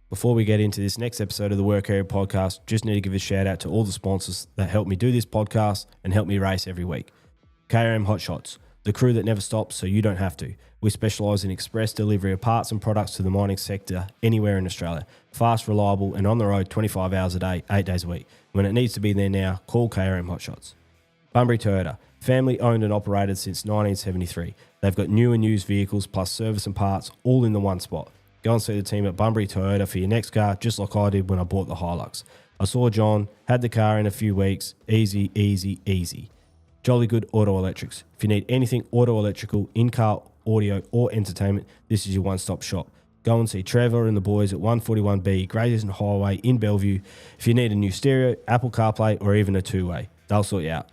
Before we get into this next episode of the Work Area Podcast, just need to give a shout out to all the sponsors that help me do this podcast and help me race every week. KRM Hot Shots, the crew that never stops so you don't have to. We specialise in express delivery of parts and products to the mining sector anywhere in Australia. Fast, reliable and on the road 25 hours a day, 8 days a week. When it needs to be there now, call KRM Hot Shots. Bunbury Toyota, family owned and operated since 1973. They've got new and used vehicles plus service and parts all in the one spot. Go and see the team at Bunbury Toyota for your next car, just like I did when I bought the Hilux. I saw John, had the car in a few weeks. Easy, easy, easy. Jolly Good Auto Electrics. If you need anything auto electrical, in-car, audio or entertainment, this is your one-stop shop. Go and see Trevor and the boys at 141B Grayson Highway in Bellevue. If you need a new stereo, Apple CarPlay or even a two-way, they'll sort you out.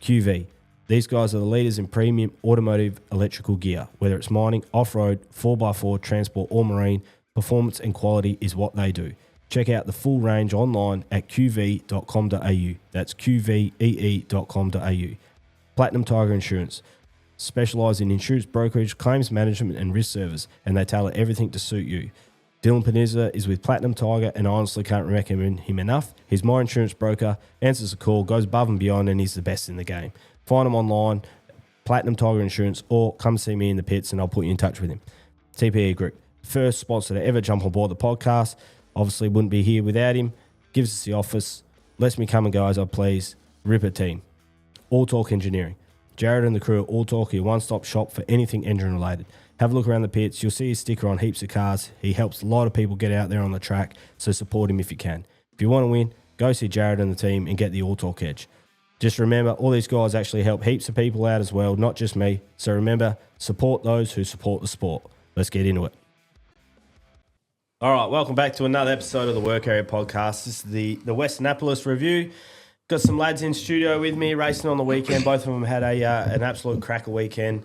QVEE. These guys are the leaders in premium automotive electrical gear. Whether it's mining, off-road, 4x4, transport or marine, performance and quality is what they do. Check out the full range online at qvee.com.au. That's qvee.com.au. Platinum Tiger Insurance. Specialise in insurance brokerage, claims management and risk service, and they tailor everything to suit you. Dylan Peniza is with Platinum Tiger, and I honestly can't recommend him enough. He's my insurance broker, answers the call, goes above and beyond, and he's the best in the game. Find him online, Platinum Tiger Insurance, or come see me in the pits and I'll put you in touch with him. TPE Group, first sponsor to ever jump on board the podcast. Obviously wouldn't be here without him. Gives us the office, lets me come and go as I please. Ripper team. All Talk Engineering. Jared and the crew at All Talk are your one-stop shop for anything engine related. Have a look around the pits. You'll see his sticker on heaps of cars. He helps a lot of people get out there on the track, so support him if you can. If you want to win, go see Jared and the team and get the All Talk edge. Just remember, all these guys actually help heaps of people out as well, not just me. So remember, support those who support the sport. Let's get into it. All right, welcome back to another episode of the Work Area Podcast. This is the Westernapolis review. Got some lads in studio with me racing on the weekend. Both of them had an absolute cracker weekend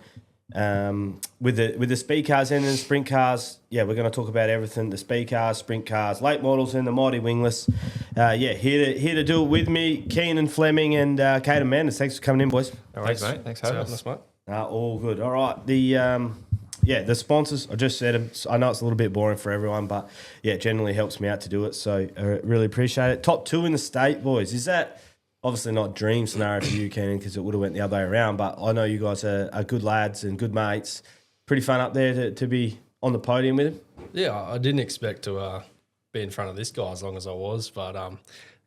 with the speed cars and the sprint cars. Yeah, we're going to talk about everything: the speed cars, sprint cars, late models, and the mighty wingless. Here to do it with me, Keenan Fleming and Kaiden Manders. Thanks for coming in, boys. All right, mate. Thanks for having us, mate. All good. All right. The sponsors, I just said them. I know it's a little bit boring for everyone, but yeah, it generally helps me out to do it. So I really appreciate it. Top two in the state, boys. Is that obviously not dream scenario for you, Keenan, because it would have went the other way around, but I know you guys are good lads and good mates. Pretty fun up there to be on the podium with him. Yeah, I didn't expect to be in front of this guy as long as I was, but I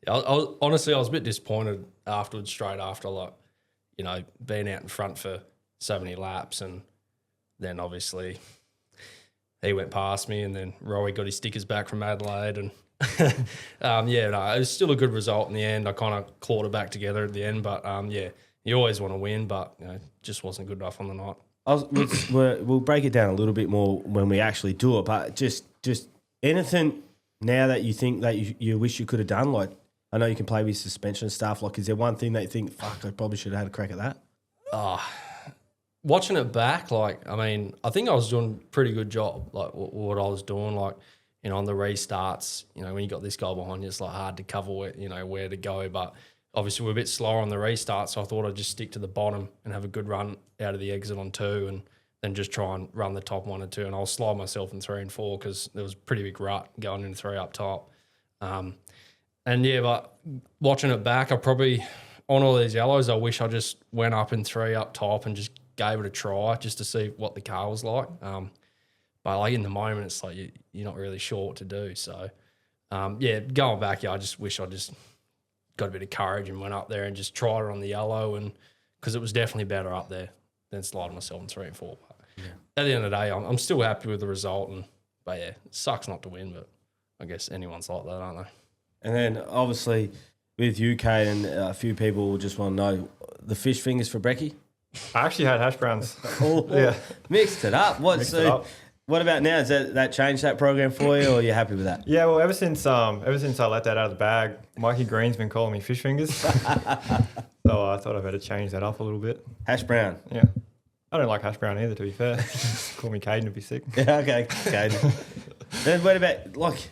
was a bit disappointed afterwards, straight after, being out in front for so many laps, and then obviously he went past me, and then Rowie got his stickers back from Adelaide, and it was still a good result in the end. I kind of clawed it back together at the end, but you always want to win, but just wasn't good enough on the night. We'll break it down a little bit more when we actually do it, but just anything now that you think that you wish you could have done. Like, I know you can play with suspension and stuff. Like, is there one thing that you think, fuck, I probably should have had a crack at that? Watching it back, I think I was doing a pretty good job, what I was doing, on the restarts, when you got this guy behind you, it's hard to cover where to go. But obviously we're a bit slower on the restart, so I thought I'd just stick to the bottom and have a good run out of the exit on 2 and then just try and run the top 1 and 2. And I'll slide myself in 3 and 4 because there was a pretty big rut going in 3 up top. But watching it back, I probably, on all these yellows, I wish I just went up in 3 up top and just gave it a try just to see what the car was like. But in the moment, it's you're not really sure what to do. So, going back, I just wish I just got a bit of courage and went up there and just tried it on the yellow, and because it was definitely better up there than sliding myself in 3 and 4. But at the end of the day, I'm still happy with the result. But it sucks not to win, but I guess anyone's like that, aren't they? And then obviously with you, Kate, and a few people just want to know the fish fingers for brekkie. I actually had hash browns. Mixed it up. What about now? Has that changed that program for you, or are you happy with that? Yeah, well, ever since I let that out of the bag, Mikey Green's been calling me fish fingers. So I thought I better change that up a little bit. Hash brown. Yeah. I don't like hash brown either, to be fair. Call me Kaiden if you're sick. Yeah, okay, Kaiden. Then what about,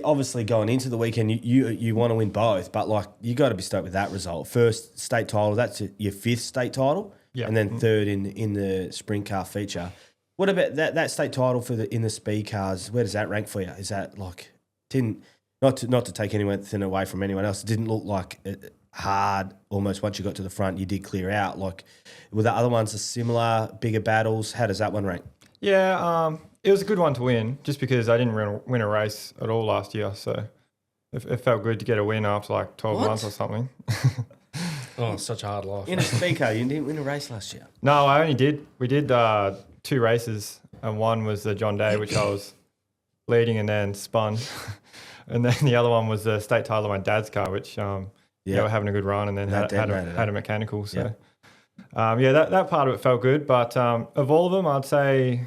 obviously going into the weekend, you want to win both, but you got to be stoked with that result. First state title, that's your 5th state title, and then 3rd in the sprint car feature. What about that state title in the speed cars? Where does that rank for you? Is that like not to take anything away from anyone else? It didn't look like hard. Almost once you got to the front, you did clear out. Like were the other ones a similar bigger battles? How does that one rank? Yeah, it was a good one to win, just because I didn't win a race at all last year, so it felt good to get a win after like 12 months or something. Oh, such a hard life. In a speed car, you didn't win a race last year. No, I only did. We did 2 races, and one was the John Day, which I was leading and then spun. And then the other one was the state title of my dad's car, which we're having a good run, and then had a mechanical. So that part of it felt good. But of all of them, I'd say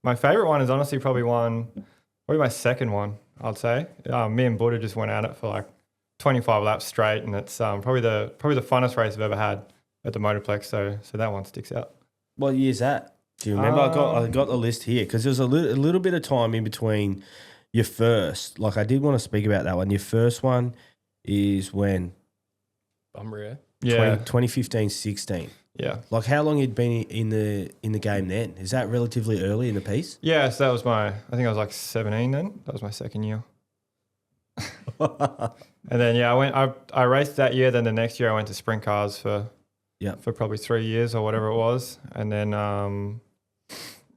my favourite one is honestly probably my second one, I'd say. Me and Buddha just went at it for like 25 laps straight, and it's probably the funnest race I've ever had at the Motorplex. So that one sticks out. What year's that? Do you remember? I got the list here because there's a little bit of time in between your first. Like I did want to speak about that one. Your first one is when? Bunbury. Yeah. 2015-16. Yeah. Like how long you'd been in the game then? Is that relatively early in the piece? Yeah, so that was I think I was like 17 then. That was my second year. And then I raced that year. Then the next year I went to Sprintcars for probably 3 years or whatever it was. And then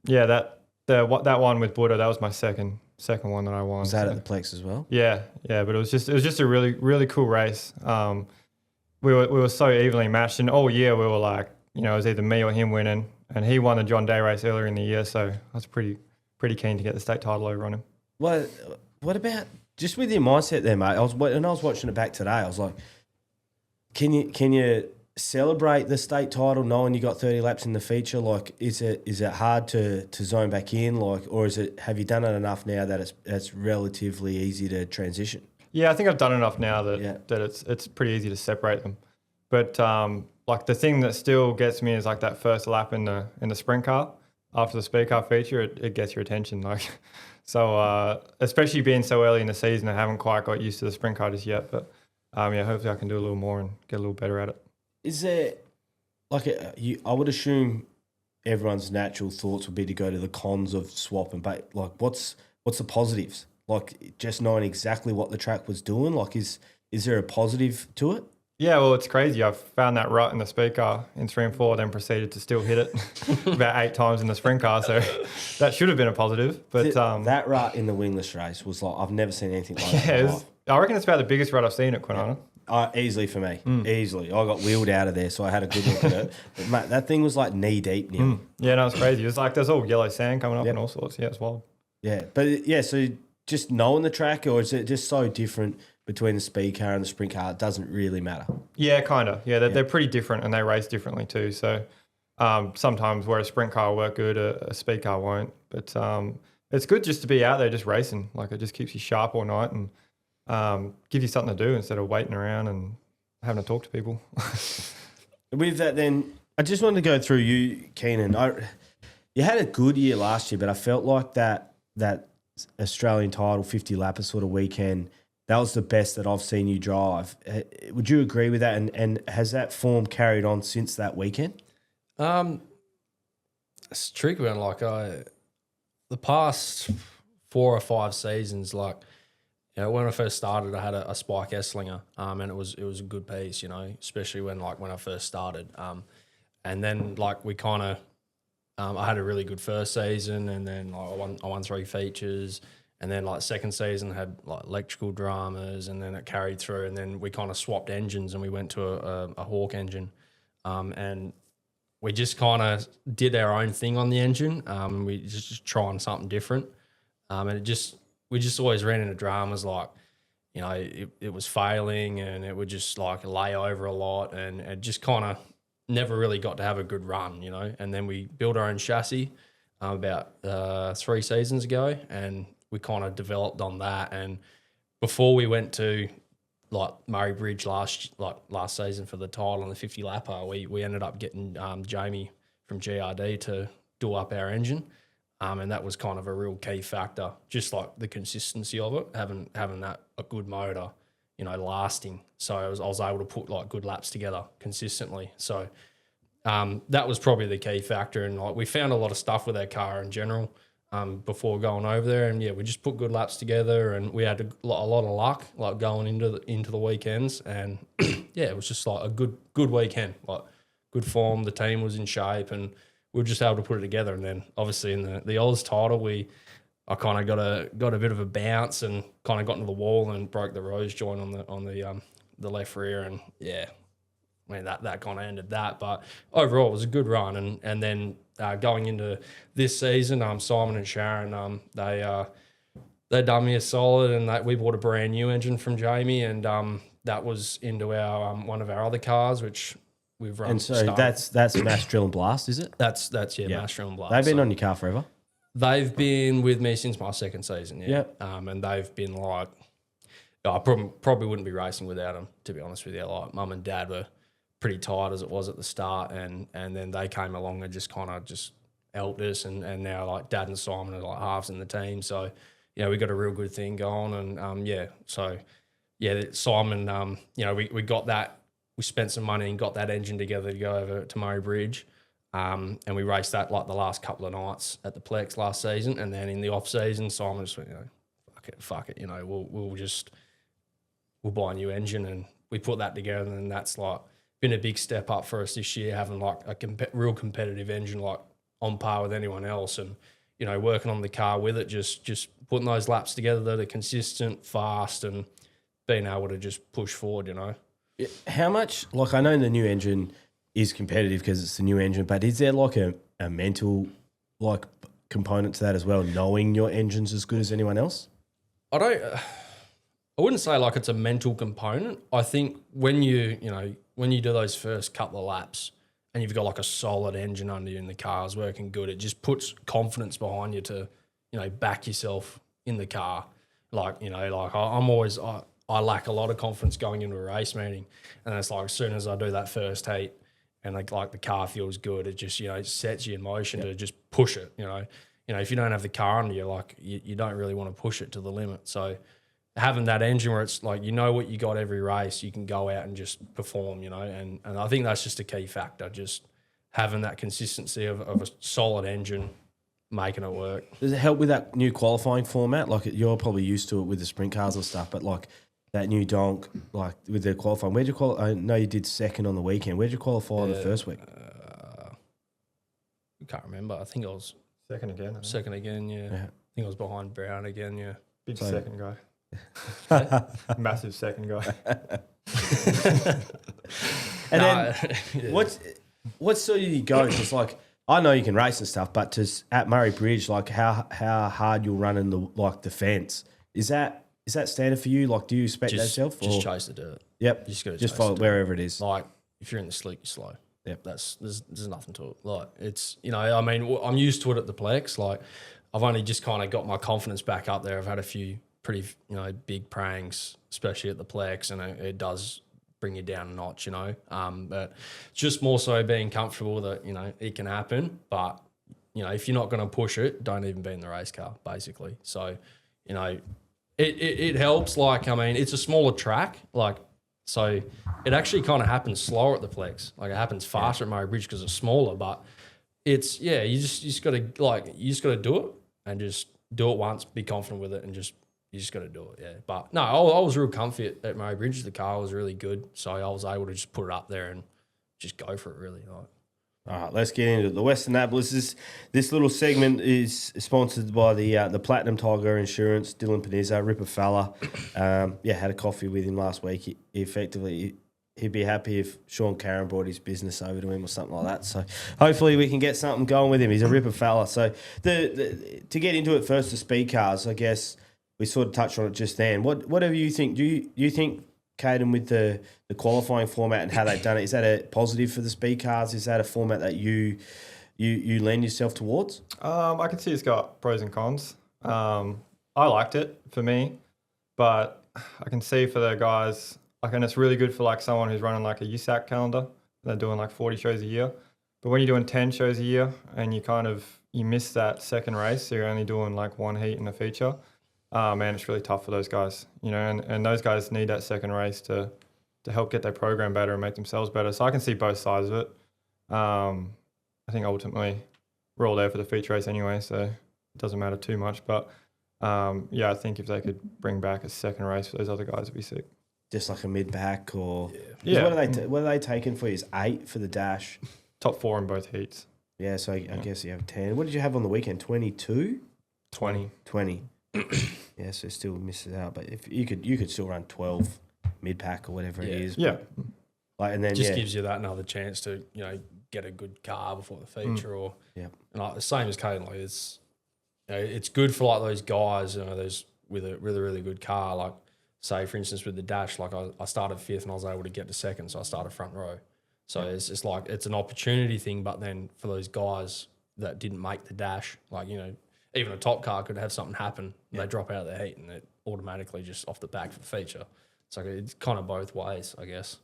that one with Buddha, that was my second one that I won. Was that at the Plex as well? Yeah, but it was just a really, really cool race. We were so evenly matched, and all year we were like, it was either me or him winning, and he won the John Day race earlier in the year, so I was pretty keen to get the state title over on him. What about just with your mindset there, mate? I was watching it back today. I was like, can you celebrate the state title knowing you got 30 laps in the feature? Like, is it hard to zone back in, like, or have you done it enough now that it's relatively easy to transition? Yeah, I think I've done enough now that it's pretty easy to separate them. But like the thing that still gets me is like that first lap in the sprint car after the speed car feature. It gets your attention, like so. Especially being so early in the season, I haven't quite got used to the sprint car just yet. But hopefully I can do a little more and get a little better at it. Is there like I would assume everyone's natural thoughts would be to go to the cons of swapping, but like what's the positives? Like just knowing exactly what the track was doing, like is there a positive to it? Yeah, well, it's crazy. I've found that rut in the speed car in 3 and 4, then proceeded to still hit it about 8 times in the sprint car. So that should have been a positive. But that rut in the wingless race was like, I've never seen anything like that. I reckon it's about the biggest rut I've seen at Kwinana. Easily for me. Easily. I got wheeled out of there, so I had a good look at it. But mate, that thing was like knee deep now. Yeah, no, it's crazy. It was like there's all yellow sand coming up and all sorts. Yeah, it's wild. Yeah, but yeah, so just knowing the track, or is it just so different between the speed car and the sprint car? It doesn't really matter. Yeah, kind of. Yeah, they're pretty different, and they race differently too. So sometimes where a sprint car will work good, a speed car won't. But it's good just to be out there just racing. Like it just keeps you sharp all night and gives you something to do instead of waiting around and having to talk to people. With that then, I just wanted to go through you, Keenan. You had a good year last year, but I felt like that Australian title 50 lapper sort of weekend, that was the best that I've seen you drive. Would you agree with that? And has that form carried on since that weekend? It's tricky, man. Like the past 4 or 5 seasons, like, when I first started, I had a Spike S-Slinger, and it was a good piece, especially when I first started. And then we kind of, I had a really good first season, and then I won 3 features, and then second season had electrical dramas, and then it carried through, and then we kind of swapped engines and we went to a Hawk engine, and we just kind of did our own thing on the engine. We just trying something different, and we just always ran into dramas it was failing, and it would just lay over a lot, and it just kind of never really got to have a good run, And then we built our own chassis about 3 seasons ago, and we kind of developed on that. And before we went to Murray Bridge last season for the title on the 50 lapper, we ended up getting Jamie from GRD to do up our engine. And that was kind of a real key factor, just the consistency of it, having that a good motor, lasting. So I was able to put good laps together consistently. So that was probably the key factor. And like we found a lot of stuff with our car in general before going over there. And yeah, we just put good laps together, and we had a lot of luck like going into the weekends. And yeah, it was just like a good weekend, like good form. The team was in shape, and we were just able to put it together. And then obviously in the Oz title, I kind of got a bit of a bounce and kind of got into the wall and broke the rose joint on the left rear. And yeah, I mean that kind of ended that. But overall, it was a good run. And then going into this season, Simon and Sharon, they done me a solid, and we bought a brand new engine from Jamie, and that was into our one of our other cars, which we've run. And so that's Mass Drill and Blast, is it? That's Mass Drill and Blast. They've been on your car forever. They've been with me since my second season, yeah. Yep. And they've been like, I probably wouldn't be racing without them, to be honest with you. Like, Mum and Dad were pretty tired as it was at the start, and then they came along and just kind of just helped us, and now like Dad and Simon are like halves in the team. So, we got a real good thing going, and Simon, we got that, we spent some money and got that engine together to go over to Murray Bridge. And we raced that like the last couple of nights at the Plex last season, and then in the off season, Simon just went, fuck it, we'll buy a new engine, and we put that together, and that's like been a big step up for us this year, having like a real competitive engine, like on par with anyone else, and working on the car with it, just putting those laps together that are consistent, fast, and being able to just push forward. How much? Like, I know the new engine is competitive because it's the new engine, but is there like a mental like component to that as well, knowing your engine's as good as anyone else? I wouldn't say like it's a mental component. I think when you do those first couple of laps and you've got like a solid engine under you and the car's working good, it just puts confidence behind you to, back yourself in the car. Like, I lack a lot of confidence going into a race meeting, and it's like as soon as I do that first heat, and like the car feels good, it just it sets you in motion to just push it. If you don't have the car under you, like you don't really want to push it to the limit. So having that engine where it's like what you got every race, you can go out and just perform. And I think that's just a key factor. Just having that consistency of a solid engine, making it work. Does it help with that new qualifying format? Like you're probably used to it with the sprint cars and stuff, but like that new donk, like with the qualifying, where'd you qualify? I know you did second on the weekend. Where'd you qualify the first week? I can't remember. I think I was second again. Yeah. I think I was behind Brown again, yeah. Big second guy. Massive second guy. And then what's sort of your go? Just like, I know you can race and stuff, but just at Murray Bridge, like how hard you'll run in the fence, is that standard for you? Like, do you expect that yourself? Just chase the dirt. Yep. You just follow it wherever it is. Like, if you're in the slick, you're slow. Yep. There's nothing to it. Like, it's, I'm used to it at the Plex. Like, I've only just kind of got my confidence back up there. I've had a few pretty, big prangs, especially at the Plex, and it does bring you down a notch, But just more so being comfortable that, it can happen. But, if you're not going to push it, don't even be in the race car, basically. So, It helps. Like, it's a smaller track. Like, so it actually kind of happens slower at the Plex. Like, it happens faster at Murray Bridge because it's smaller. But it's you just got to do it, and just do it once. Be confident with it, and you just got to do it. Yeah. But no, I was real comfy at Murray Bridge. The car was really good, so I was able to just put it up there and just go for it. Really. Like, all right, let's get into it. The Westernapolis. This little segment is sponsored by the Platinum Tiger Insurance. Dylan Panizza, ripper fella. Had a coffee with him last week. He'd be happy if Sean Carron brought his business over to him or something like that. So hopefully we can get something going with him. He's a ripper fella. So to get into it first, the speed cars, I guess we sort of touched on it just then. Whatever you think, do you think, Kaiden, with the qualifying format and how they've done it, is that a positive for the speed cars? Is that a format that you lend yourself towards? I can see it's got pros and cons. I liked it for me, but I can see for the guys, and it's really good for like someone who's running like a USAC calendar. They're doing like 40 shows a year. But when you're doing 10 shows a year and you miss that second race, so you're only doing like one heat in a feature, man, it's really tough for those guys, and those guys need that second race to help get their program better and make themselves better. So I can see both sides of it. I think ultimately we're all there for the feature race anyway, so it doesn't matter too much. But I think if they could bring back a second race for those other guys, it'd be sick. Just like a mid-pack or... Yeah. What are they taking for you? Is 8 for the dash? Top 4 in both heats. Yeah, so I guess you have 10. What did you have on the weekend? 22? 20. 20. Yeah, so still misses out. But if you could still run 12 mid-pack or whatever it is. Yeah. Like, and then just gives you that another chance to, get a good car before the feature or... Yeah. And like the same as Kaiden, like it's good for like those guys, those with a really, really good car. Like say for instance with the dash, like I started 5th and I was able to get to 2nd, so I started front row. So it's just like it's an opportunity thing, but then for those guys that didn't make the dash, like, even a top car could have something happen. They drop out of the heat and it automatically just off the back for the feature. So it's kind of both ways, I guess.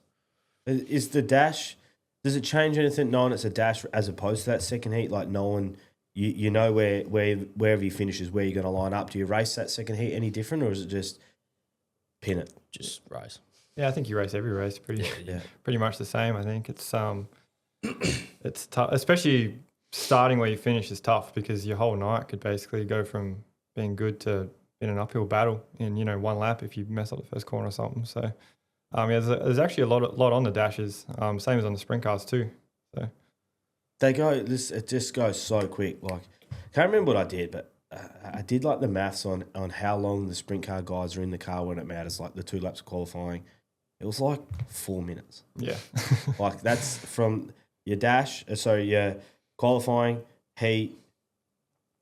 Is the dash... Does it change anything knowing it's a dash as opposed to that second heat? Like knowing you know wherever he finishes, where you're going to line up. Do you race that second heat any different, or is it just pin it? Just race. Yeah, I think you race every race pretty much the same. I think it's it's tough, especially starting where you finish is tough because your whole night could basically go from being good to in an uphill battle in one lap if you mess up the first corner or something. So. There's actually a lot on the dashes, same as on the sprint cars too. So it just goes so quick. Like, can't remember what I did, but I did like the maths on how long the sprint car guys are in the car when it matters, like the 2 laps of qualifying. It was like 4 minutes. Yeah, like that's from your dash, your qualifying, heat,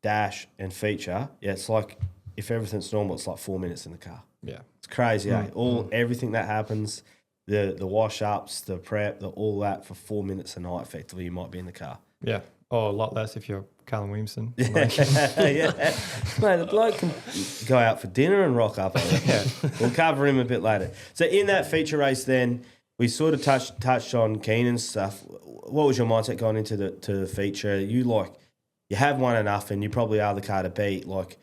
dash, and feature. Yeah, it's like if everything's normal, it's like 4 minutes in the car. Yeah. It's crazy, eh? Everything that happens, the wash-ups, the prep, all that for 4 minutes a night, effectively, you might be in the car. Yeah. Oh, a lot less if you're Callum Williamson. Yeah. Mate, the bloke can go out for dinner and rock up. Yeah. We'll cover him a bit later. So in that feature race then, we sort of touched on Keenan's stuff. What was your mindset going into the feature? You have won enough and you probably are the car to beat. Like,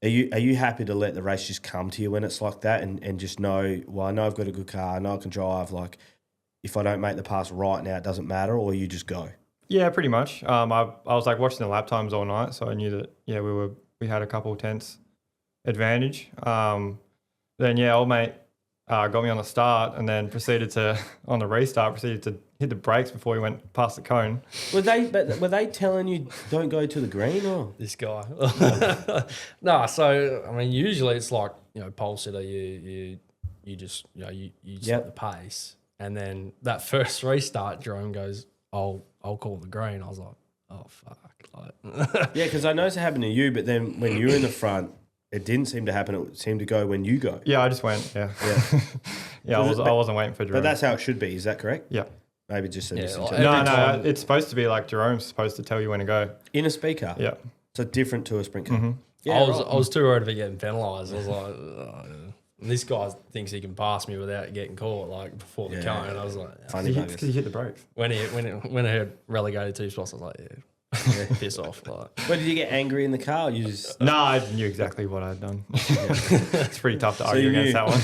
Are you happy to let the race just come to you when it's like that and just know, well, I know I've got a good car, I know I can drive, like if I don't make the pass right now, it doesn't matter, or you just go? Yeah, pretty much. I was like watching the lap times all night, so I knew that, we had a couple of tenths advantage. Then, old mate got me on the start and then on the restart, proceeded to hit the brakes before he went past the cone. Were they telling you don't go to the green or? This guy. No, so, I mean, usually it's like, pole sitter, you just, you set the pace. And then that first restart, Jerome goes, I'll call the green. I was like, oh, fuck. Yeah, because I noticed it happened to you, but then when you were in the front, it didn't seem to happen. It seemed to go when you go. Yeah, I just went. Yeah. I wasn't waiting for Jerome. But that's how it should be. Is that correct? Yeah. Maybe just No. It's supposed to be like Jerome's supposed to tell you when to go in a speaker. Yeah. So different to a sprint car. Mm-hmm. Yeah, I was too worried about getting penalised. I was like, and this guy thinks he can pass me without getting caught, like before the cone. I was like, funny because he hit the brakes. When I heard relegated 2 spots, I was like, piss off. Like. But did you get angry in the car? You just no, I knew exactly what I'd done. It's pretty tough to argue against that one.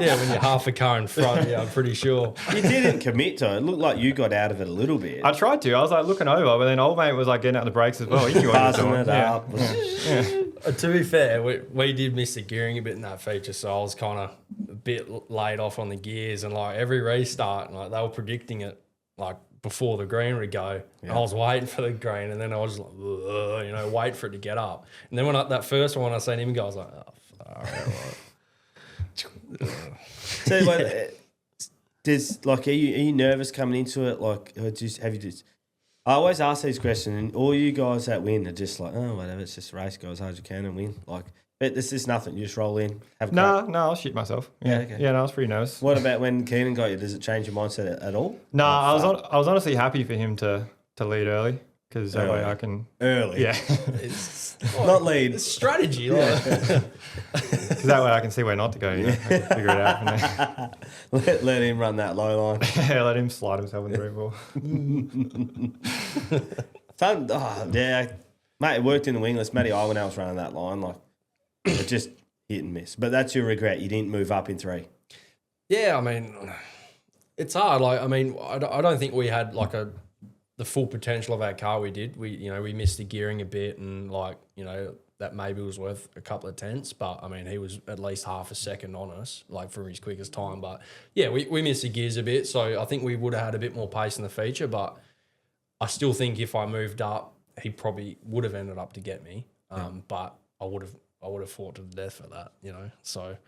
Yeah, when you're half a car in front, I'm pretty sure. You didn't commit to it. It looked like you got out of it a little bit. I tried to. I was like looking over, but then old mate was like getting out the brakes as well. He knew what he was doing. Up. To be fair, we did miss the gearing a bit in that feature, so I was kind of a bit laid off on the gears, and like every restart, like they were predicting it like before the green would go. Yeah. I was waiting for the green, and then I was like, wait for it to get up. And then that first one I seen him go, I was like, oh, all right. So, are you nervous coming into it? Like, I always ask these questions, and all you guys that win are just like, oh, whatever, it's just a race, go as hard as you can and win. Like, but this is nothing. You just roll in, have a crack. No, I'll shit myself. Yeah, okay. Yeah, no, I was pretty nervous. What about when Keenan got you? Does it change your mindset at all? No, I was honestly happy for him to lead early because that way I can early. Yeah, it's not lead. It's strategy. Because that way I can see where not to go. I can figure it out from there. Let him run that low line. Yeah, let him slide himself in the red ball. Fun. Oh, yeah, mate. It worked in the wingless. Matty I when I was running that line, like. It just hit and miss. But that's your regret. You didn't move up in 3. Yeah, I mean, it's hard. Like, I mean, I don't think we had like a the full potential of our car. We did. We missed the gearing a bit, and that maybe was worth a couple of tenths. But I mean, he was at least half a second on us, like for his quickest time. But yeah, we missed the gears a bit, so I think we would have had a bit more pace in the feature. But I still think if I moved up, he probably would have ended up to get me. But I would have fought to the death for that, So,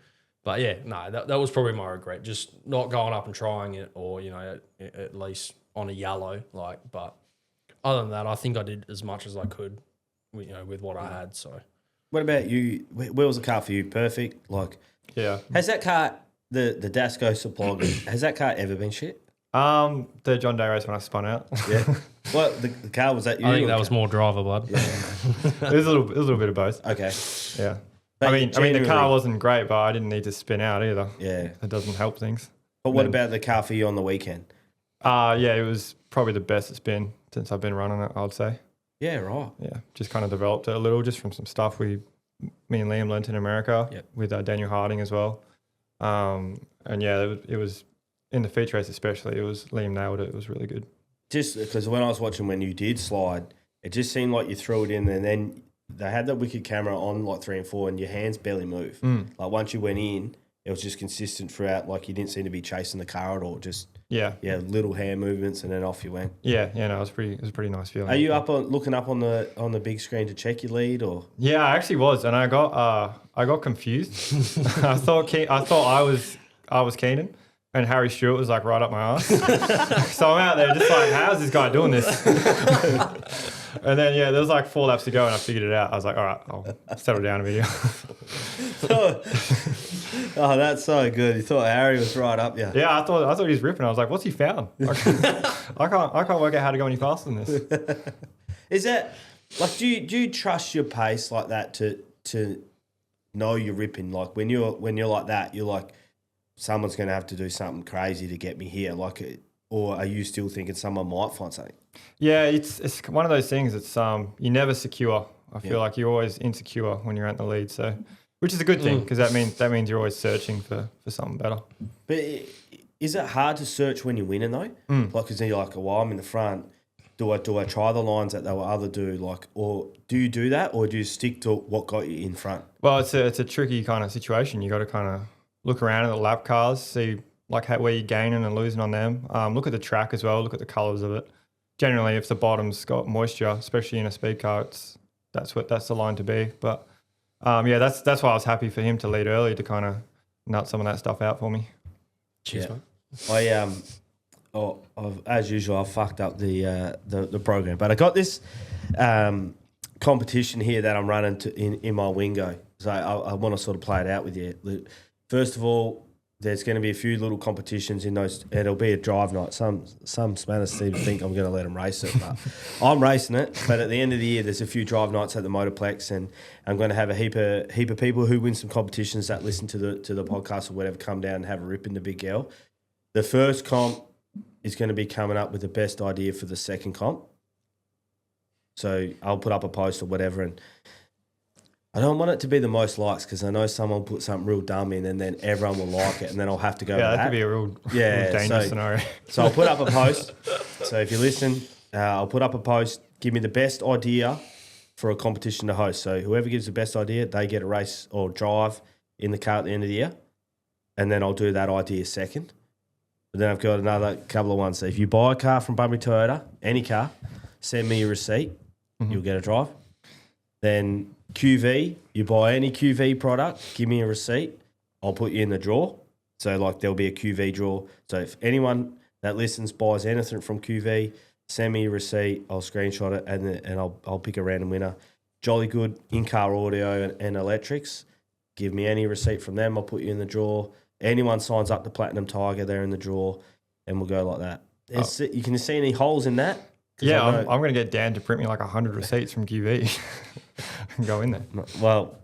but yeah, no, that was probably my regret, just not going up and trying it, or at least on a yellow. But other than that, I think I did as much as I could, with what I had. So, what about you? Where was the car for you? Perfect. Yeah. Has that car, the Dasco supply, has that car ever been shit? The John Day race when I spun out. Yeah. Well, the car was that you? I think that was more driver blood. Yeah. It was a little bit of both. Okay. Yeah. But I mean, the car wasn't great, but I didn't need to spin out either. Yeah. It doesn't help things. But what about the car for you on the weekend? Yeah, it was probably the best it's been since I've been running it, I would say. Yeah, right. Yeah, just kind of developed it a little just from some stuff me and Liam learnt in America with Daniel Harding as well. And yeah, it was in the feature race especially. Liam nailed it. It was really good. Just because when I was watching when you did slide, it just seemed like you threw it in and then they had the wicked camera on 3 and 4 and your hands barely move. Like once you went in, it was just consistent throughout. Like you didn't seem to be chasing the car at all. Just little hand movements and then off you went. No, it was a pretty nice feeling. Are you looking up on the big screen to check your lead or? Yeah, I actually was, and I got confused. I thought I was Keenan. And Harry Stewart was right up my ass. So I'm out there just how's this guy doing this? And then, there was 4 laps to go and I figured it out. I was like, all right, I'll settle down a bit here. Oh, that's so good. You thought Harry was right up you. Yeah, I thought he was ripping. I was like, what's he found? I can't work out how to go any faster than this. Is that, do you trust your pace like that to know you're ripping? Like when you're like that, you're like, someone's going to have to do something crazy to get me here, or are you still thinking someone might find something? Yeah, it's one of those things. It's you're never secure. I feel like you're always insecure when you're at the lead. So, which is a good thing because that means you're always searching for something better. But is it hard to search when you're winning though? Because then you're like, well, I'm in the front. Do I try the lines that they will other do? Or do you do that, or do you stick to what got you in front? Well, it's a tricky kind of situation. You got to kind of look around at the lap cars, see where you're gaining and losing on them. Look at the track as well. Look at the colours of it. Generally, if the bottom's got moisture, especially in a speed car, that's the line to be. But that's why I was happy for him to lead early to kind of nut some of that stuff out for me. Cheers, mate. As usual, I fucked up the program, but I got this competition here that I'm running in my Wingo. So I want to sort of play it out with you. First of all, there's going to be a few little competitions in those. It'll be a drive night. Some smanners seem to think I'm going to let them race it, but I'm racing it. But at the end of the year, there's a few drive nights at the Motorplex, and I'm going to have a heap of people who win some competitions that listen to the podcast or whatever come down and have a rip in the big L. The first comp is going to be coming up with the best idea for the second comp. So I'll put up a post or whatever, and I don't want it to be the most likes because I know someone put something real dumb in and then everyone will like it and then I'll have to go with that. That could be a real dangerous scenario. So I'll put up a post. So if you listen, I'll put up a post. Give me the best idea for a competition to host. So whoever gives the best idea, they get a race or drive in the car at the end of the year. And then I'll do that idea second. But then I've got another couple of ones. So if you buy a car from Bunbury Toyota, any car, send me a receipt. You'll get a drive. Then QVEE, you buy any QVEE product, give me a receipt, I'll put you in the draw. So there'll be a QVEE draw. So if anyone that listens buys anything from QVEE, send me a receipt, I'll screenshot it and I'll pick a random winner. Jolly good in-car audio and electrics, give me any receipt from them, I'll put you in the draw. Anyone signs up to Platinum Tiger, they're in the draw, and we'll go like that. You can see any holes in that? Yeah, I'm going to get Dan to print me 100 receipts from QVEE and go in there. Well,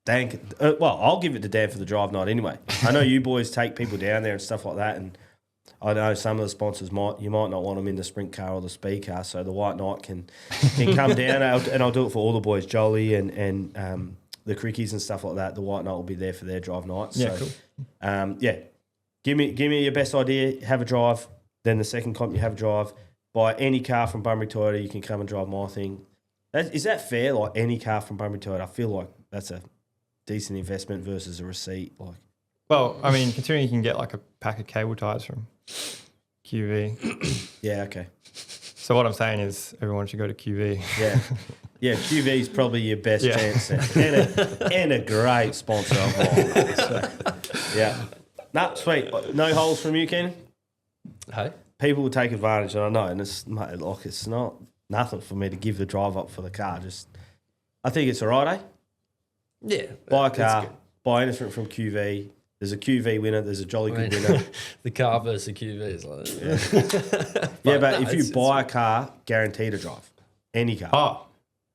Dan, I'll give it to Dan for the drive night anyway. I know you boys take people down there and stuff like that, and I know some of the sponsors might not want them in the sprint car or the speed car, so the white knight can come down, and I'll do it for all the boys, Jolie and the Crickies and stuff like that. The white knight will be there for their drive nights. Yeah, so, cool. Give me your best idea, have a drive. Then the second comp, you have a drive. buy any car from Bunbury Toyota, you can come and drive my thing. Is that fair? Like any car from Bunbury Toyota, I feel like that's a decent investment versus a receipt. Like, Well, I mean, considering you can get like a pack of cable ties from QVEE. yeah, okay. So what I'm saying is everyone should go to QVEE. Yeah. Yeah, QVEE is probably your best chance and a great sponsor of mine. So, yeah. No, sweet. No holes from you, Keenan? Hey? People will take advantage, and I know, and it's not nothing for me to give the drive up for the car. Just, I think it's all right, eh? Yeah. Buy a car, buy anything from QVEE. There's a QVEE winner, there's a Jolly Good winner. The car versus the QVEE is like... but if you buy a car, guaranteed to drive. Any car. Oh.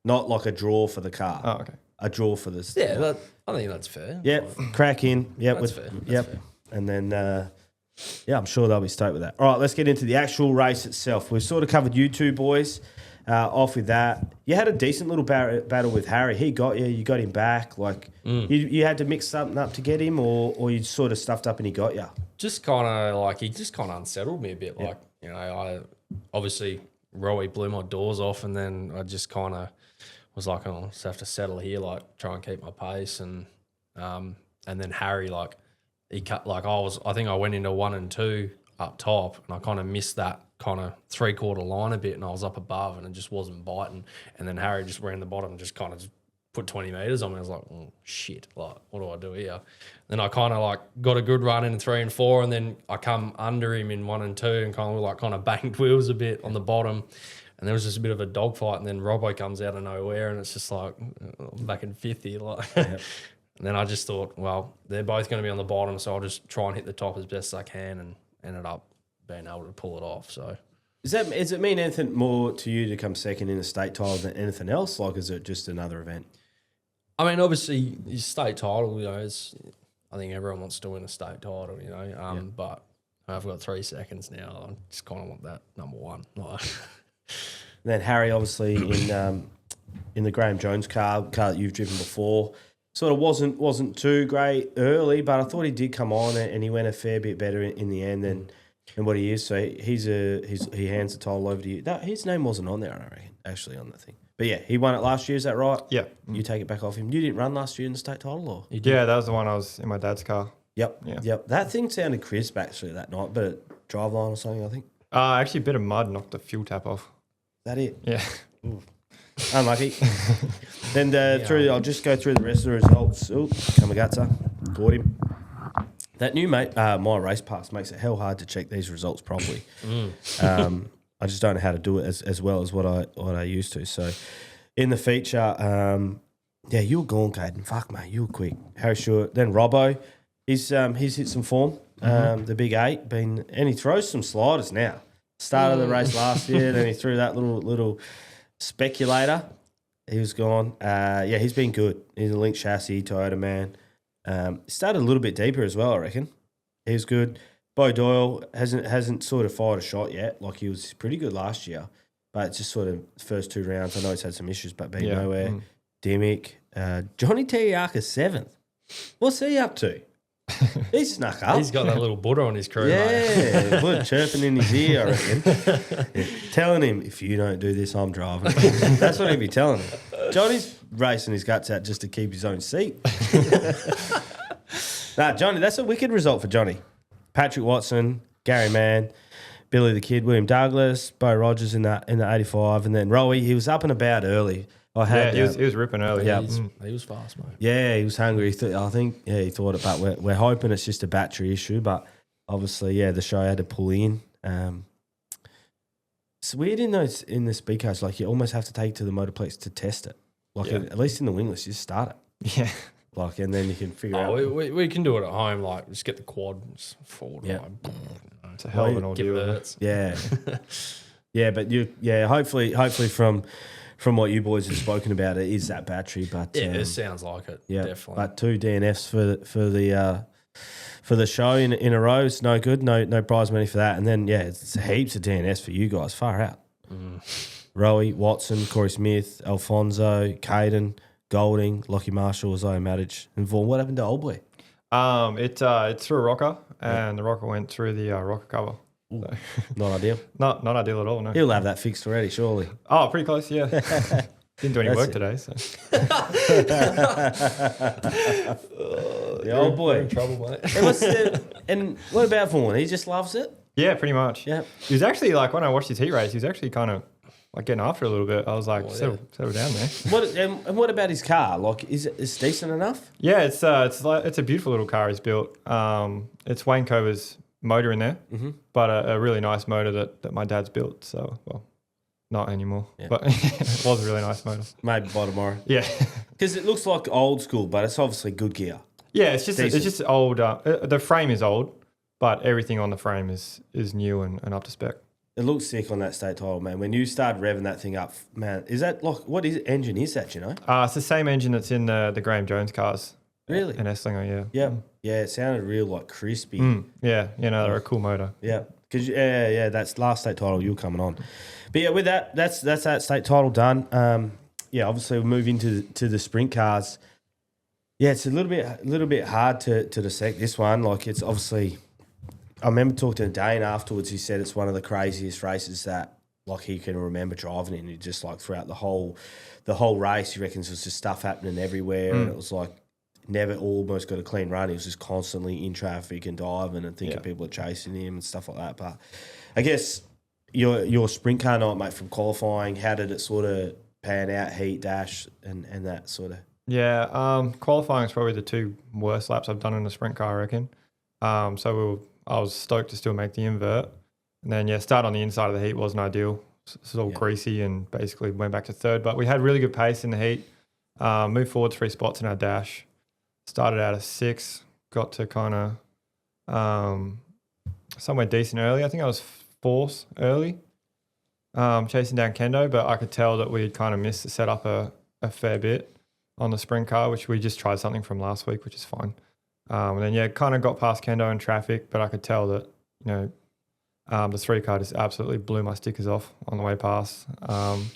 Not like a draw for the car. Oh, okay. A draw for this. Yeah, I think that's fair. Yep, crack in. Yep, That's fair. Yep. Fair. And then, I'm sure they'll be stoked with that. All right, let's get into the actual race itself. We've sort of covered you two boys off with that. You had a decent little battle with Harry. He got you. You got him back. Like, you had to mix something up to get him, or you sort of stuffed up and he got you? Just kind of like, he just kind of unsettled me a bit. Like, you know, I obviously, Rowie blew my doors off, and then I just kind of was like, oh, I just have to settle here, like try and keep my pace. And then Harry, like, he cut, like I think I went into 1 and 2 up top, and I kind of missed that kind of 3/4 line a bit, and I was up above and it just wasn't biting. And then Harry just ran the bottom and just kind of put 20 metres on me. I was like, oh, shit, like, what do I do here? Then I kind of like got a good run in 3 and 4, and then I come under him in 1 and 2 and kind of banged wheels a bit on the bottom. And there was just a bit of a dogfight, and then Robbo comes out of nowhere, and it's just like, I'm back in 5th here. Like. And then I just thought, well, they're both going to be on the bottom, so I'll just try and hit the top as best as I can, and ended up being able to pull it off. So, does it mean anything more to you to come second in a state title than anything else? Like, is it just another event? I mean, obviously, your state title, you know, I think everyone wants to win a state title, you know, but I've got 3 seconds now. I just kind of want that number 1. Like. Then Harry, obviously, in the Graham Jones car that you've driven before, sort of wasn't too great early, but I thought he did come on and he went a fair bit better in the end than what he is. So he hands the title over to you. No, his name wasn't on there, I reckon, actually, on the thing. But yeah, he won it last year. Is that right? Yeah. You take it back off him. You didn't run last year in the state title, or? Yeah, that was the one I was in my dad's car. Yep. Yeah. Yep. That thing sounded crisp actually that night, but a drive line or something, I think. Actually, a bit of mud knocked the fuel tap off. That it? Yeah. Ooh. Unlucky. Then I'll just go through the rest of the results. Oh, Kamagata, caught him. That new My Race Pass makes it hell hard to check these results properly. I just don't know how to do it as well as what I used to. So in the feature, you were gone, Kaiden. Fuck, mate, you were quick. Harry Stewart, then Robbo. He's hit some form. The big 8 and he throws some sliders now. Started the race last year, then he threw that little speculator. He was gone. He's been good. He's a link chassis, Toyota man. Started a little bit deeper as well, I reckon. He was good. Bo Doyle hasn't sort of fired a shot yet. Like, he was pretty good last year, but it's just sort of first 2 rounds. I know he's had some issues, but been nowhere. Dimmick. Johnny Terriaka 7th. What's he up to? He snuck up. He's got that little Buddha on his crew. Yeah, Buddha chirping in his ear, I reckon. Yeah, telling him, if you don't do this, I'm driving. That's what he'd be telling him. Johnny's racing his guts out just to keep his own seat. Johnny, that's a wicked result for Johnny. Patrick Watson, Gary Mann, Billy the Kid, William Douglas, Bo Rogers in the 85, and then Rowie. He was up and about early. He was ripping early. Yeah, he was fast, mate. Yeah, he was hungry. He thought it, but we're hoping it's just a battery issue. But obviously, the show had to pull in. It's weird in the Speedcars, like you almost have to take it to the Motorplex to test it. Like at least in the Wingless, you just start it. Yeah. Like, and then you can figure out. We can do it at home. Like, just get the quad forward. Yeah. It's a hell of an ordeal. Yeah. But hopefully from what you boys have spoken about, it is that battery. But it sounds like it. Yeah, definitely. But 2 DNFs for the show in a row is no good. No prize money for that. And then it's heaps of DNFs for you guys. Far out. Rowie, Watson, Corey Smith, Alfonso, Kaiden, Golding, Lockie Marshall, Isaiah Matic, and Vaughan. What happened to old boy? It's through a rocker, and the rocker went through the rocker cover. So, Not ideal. not ideal at all, no. He'll have that fixed already, surely. Oh, pretty close, yeah. Didn't do any That's work it. today, so. The old We're in boy. trouble, mate. And what about Vaughan? He just loves it? Yeah, pretty much. Yeah. He was actually like, when I watched his heat race, he was actually kind of like getting after it a little bit. I was like, settle down there. And what about his car? Like, is it decent enough? Yeah, it's a beautiful little car he's built. It's Wayne Cover's motor in there, but a really nice motor that my dad's built. So, well, not anymore, but it was a really nice motor. Maybe by tomorrow. Yeah. Because it looks like old school, but it's obviously good gear. Yeah, it's just Decent. old. The frame is old, but everything on the frame is new and up to spec. It looks sick on that state title, man. When you start revving that thing up, man, is that like, what engine is that, you know? It's the same engine that's in the Graham Jones cars. Really? In Esslinger, yeah. Yeah. Yeah, it sounded real like crispy. Yeah, they're a cool motor. Yeah. Because, that's last state title, you're coming on. But yeah, with that's that state title done. Obviously we move into the sprint cars. Yeah, it's a little bit hard to dissect this one. Like, it's obviously, I remember talking to Dane afterwards. He said it's one of the craziest races that like he can remember driving in. He just like throughout the whole race, he reckons there was just stuff happening everywhere, and it was like never almost got a clean run. He was just constantly in traffic and diving and thinking people are chasing him and stuff like that. But I guess your sprint car night, mate, from qualifying, how did it sort of pan out, heat, dash, and that sort of? Yeah, qualifying is probably the two worst laps I've done in a sprint car, I reckon. I was stoked to still make the invert. And then, start on the inside of the heat wasn't ideal. It was all greasy and basically went back to third. But we had really good pace in the heat. Moved forward 3 spots in our dash. Started out of 6, got to kind of somewhere decent early. I think I was 4th early, chasing down Kendo. But I could tell that we'd kind of missed the setup a fair bit on the sprint car, which we just tried something from last week, which is fine. And then, kind of got past Kendo in traffic, but I could tell that, the 3 car just absolutely blew my stickers off on the way past. And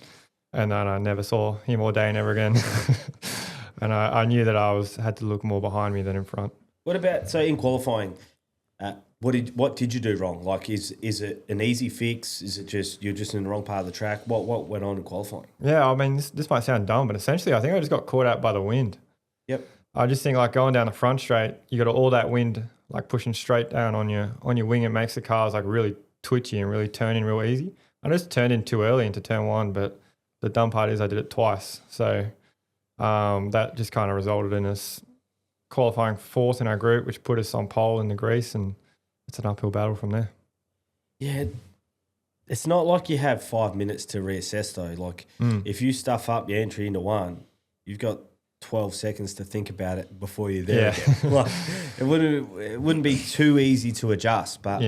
then I never saw him or Dane ever again. And I knew that I had to look more behind me than in front. What about, so in qualifying, what did you do wrong? Like, is it an easy fix? Is it just you're just in the wrong part of the track? What went on in qualifying? Yeah, I mean, this might sound dumb, but essentially I think I just got caught out by the wind. Yep. I just think like going down the front straight, you got all that wind like pushing straight down on your wing. It makes the cars like really twitchy and really turn in real easy. I just turned in too early into turn 1, but the dumb part is I did it twice. So that just kind of resulted in us qualifying 4th in our group, which put us on pole in the grease, and it's an uphill battle from there. Yeah, it's not like you have 5 minutes to reassess though. Like if you stuff up your entry into 1, you've got 12 seconds to think about it before you're there. Yeah. Like, it wouldn't be too easy to adjust, but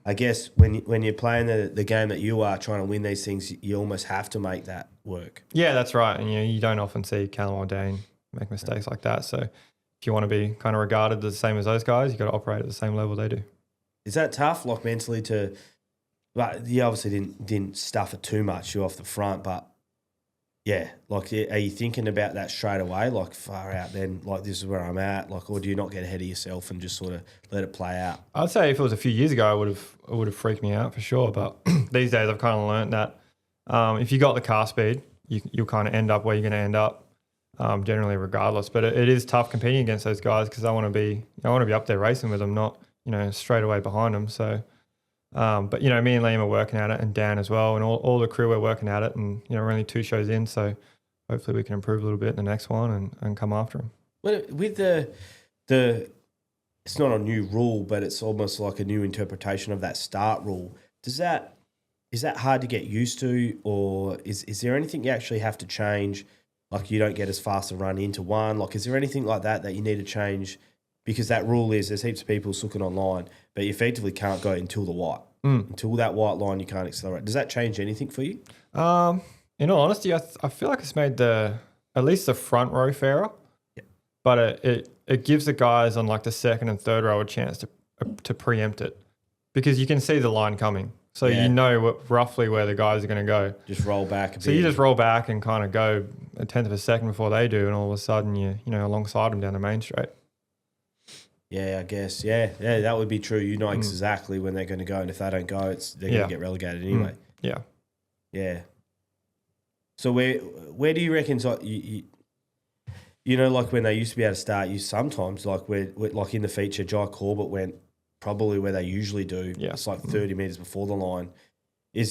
I guess when you're playing the game that you are, trying to win these things, you almost have to make that work. Yeah, that's right. And you don't often see Callum or Dane make mistakes like that. So if you want to be kind of regarded the same as those guys, you got to operate at the same level they do. Is that tough, like mentally to? But you obviously didn't stuff it too much. You're off the front, but yeah, like, are you thinking about that straight away? Like, far out, then, like, this is where I'm at, like, or do you not get ahead of yourself and just sort of let it play out? I'd say if it was a few years ago, it would have freaked me out for sure. But these days, I've kind of learned that if you got the car speed, you'll kind of end up where you're going to end up, generally, regardless. But it is tough competing against those guys because I want to be up there racing with them, not straight away behind them. So. But me and Liam are working at it, and Dan as well, and all the crew are working at it, and we're only 2 shows in, so hopefully we can improve a little bit in the next one and come after him. Well, with the it's not a new rule, but it's almost like a new interpretation of that start rule. Is that hard to get used to, or is there anything you actually have to change? Like, you don't get as fast a run into 1. Like, is there anything like that you need to change? Because that rule is there's heaps of people looking online, but you effectively can't go until the white. Until that white line, you can't accelerate. Does that change anything for you? In all honesty, I feel like it's made at least the front row fairer. Yep. But it gives the guys on like the second and third row a chance to preempt it, because you can see the line coming. So you know roughly where the guys are going to go. Just roll back a bit. So you just roll back and kind of go a tenth of a second before they do, and all of a sudden you're alongside them down the main straight. Yeah, I guess. Yeah, that would be true. You know exactly when they're going to go, and if they don't go, they're going to get relegated anyway. Yeah. Yeah. So where do you reckon? So you know, like when they used to be able to start, you sometimes like like in the feature, Jai Corbett went probably where they usually do. Yeah. It's like 30 metres before the line.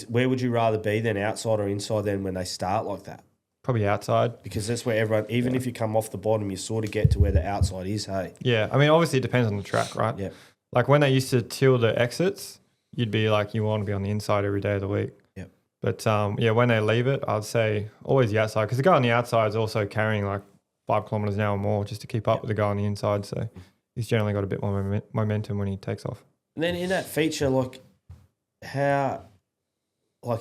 Where would you rather be then, outside or inside then when they start like that? Probably outside. Because that's where everyone, even if you come off the bottom, you sort of get to where the outside is, hey? Yeah. I mean, obviously it depends on the track, right? Yeah. Like when they used to till the exits, you'd be like, you want to be on the inside every day of the week. Yep. But when they leave it, I'd say always the outside, because the guy on the outside is also carrying like 5 kilometers an hour or more just to keep up with the guy on the inside. So he's generally got a bit more momentum when he takes off. And then in that feature, like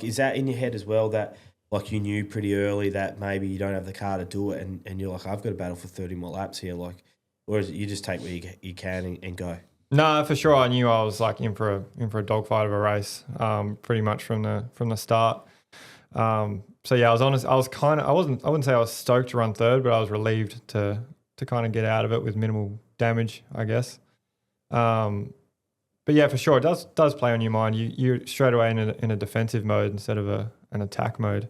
is that in your head as well that like you knew pretty early that maybe you don't have the car to do it and you're like, I've got to battle for 30 more laps here, like, or is it you just take what you can and go? No, for sure. I knew I was like in for a dogfight of a race, pretty much from the start. So yeah, I was honest. I wouldn't say I was stoked to run third, but I was relieved to kind of get out of it with minimal damage, I guess. But yeah, for sure, it does play on your mind. You're straight away in a defensive mode instead of an attack mode.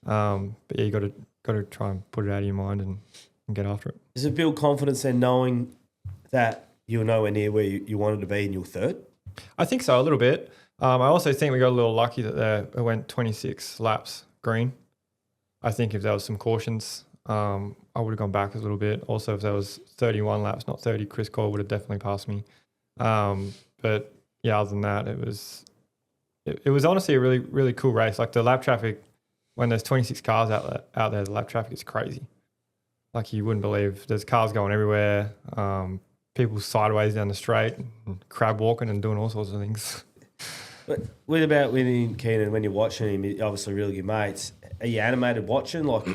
But yeah, you got to try and put it out of your mind and get after it. Does it build confidence then knowing that you're nowhere near where you wanted to be and you're third? I think so, a little bit. I also think we got a little lucky that it went 26 laps green. I think if there was some cautions, I would have gone back a little bit. Also, if there was 31 laps, not 30, Chris Cole would have definitely passed me. But yeah, other than that, it was honestly a really, really cool race. Like the lap traffic, when there's 26 cars out there, the lap traffic is crazy. Like you wouldn't believe. There's cars going everywhere. People sideways down the straight, and crab walking and doing all sorts of things. But what about winning Keenan when you're watching him? Obviously, really good mates. Are you animated watching? Like,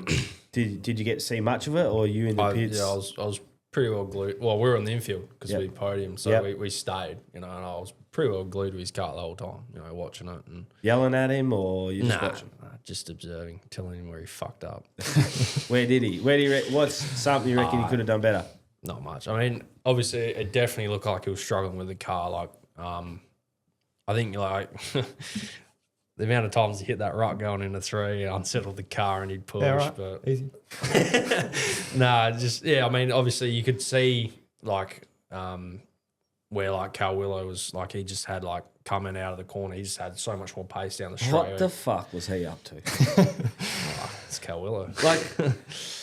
did you get to see much of it, or are you in the pits? Yeah, I was pretty well glued. Well, we were on the infield because we podium, so we stayed. You know, and I was pretty well glued to his car the whole time. You know, watching it and yelling at him, or you just watching? Just observing, telling him where he fucked up. Where did he? What's something you reckon he could have done better? Not much. I mean, obviously, it definitely looked like he was struggling with the car. Like, I think like the amount of times he hit that rut going into 3, unsettled the car, and he'd push. Yeah, right. But Easy. I mean, obviously, you could see like where like Cal Willow was like he just had like coming out of the corner. He just had so much more pace down the straight. What the fuck was he up to? It's Cal Willow. Like,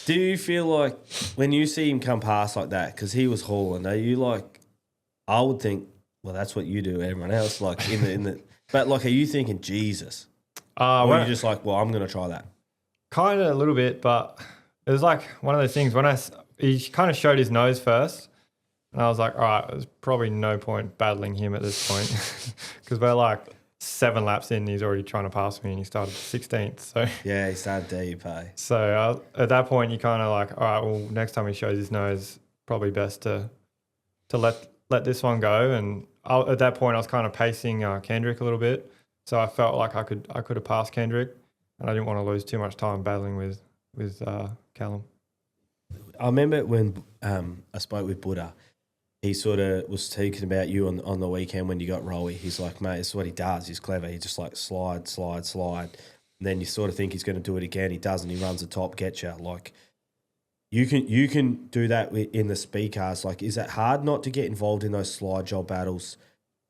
do you feel like when you see him come past like that, because he was hauling, are you like, I would think, well, that's what you do, everyone else, like in the but like, are you thinking, Jesus? Or are you just like, well, I'm going to try that? Kind of a little bit, but it was like one of those things when he kind of showed his nose first, and I was like, all right, there's probably no point battling him at this point because we're like 7 laps in and he's already trying to pass me and he started 16th. So yeah, he started deep, hey? So at that point, you kind of like, all right, well, next time he shows his nose, probably best to let this one go. And at that point, I was kind of pacing Kendrick a little bit. So I felt like I could have passed Kendrick, and I didn't want to lose too much time battling with Callum. I remember when I spoke with Buddha, he sort of was speaking about you on the weekend when you got Rowie. He's like, mate, this is what he does. He's clever. He just like slide. And then you sort of think he's going to do it again. He doesn't. He runs the top, gets you. Like, you can do that in the speed cars. Like, is it hard not to get involved in those slide job battles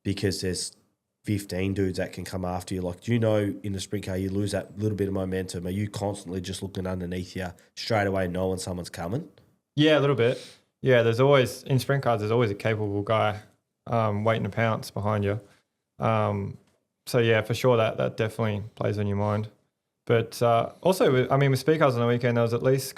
because there's 15 dudes that can come after you? Like, do you know in the sprint car you lose that little bit of momentum? Are you constantly just looking underneath you straight away knowing someone's coming? Yeah, a little bit. Yeah, there's always, in sprint cars, there's always a capable guy waiting to pounce behind you. So yeah, for sure that definitely plays on your mind. But also, with speed cars on the weekend, there was at least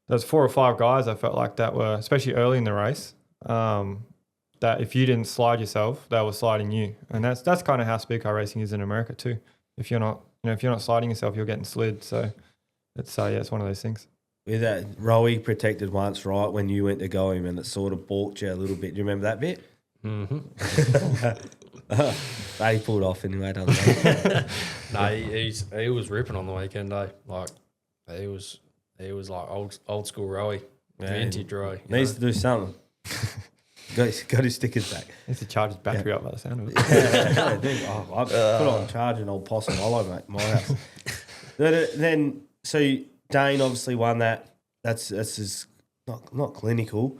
there's 4 or 5 guys I felt like that were, especially early in the race, that if you didn't slide yourself, they were sliding you. And that's kind of how speed car racing is in America too. If you're not sliding yourself, you're getting slid. So it's one of those things. With that, Rowie protected once, right, when you went to go him and it sort of balked you a little bit. Do you remember that bit? Mm-hmm. He pulled off anyway, doesn't he? No, he was ripping on the weekend, eh? Like, he was like old school Rowie, vintage Rowie. Needs to do something. got his stickers back. Needs to charge his battery up by the sound of it. I put on charge an old possum hollow, mate, my house. Then, so Dane obviously won that. That's his, not clinical.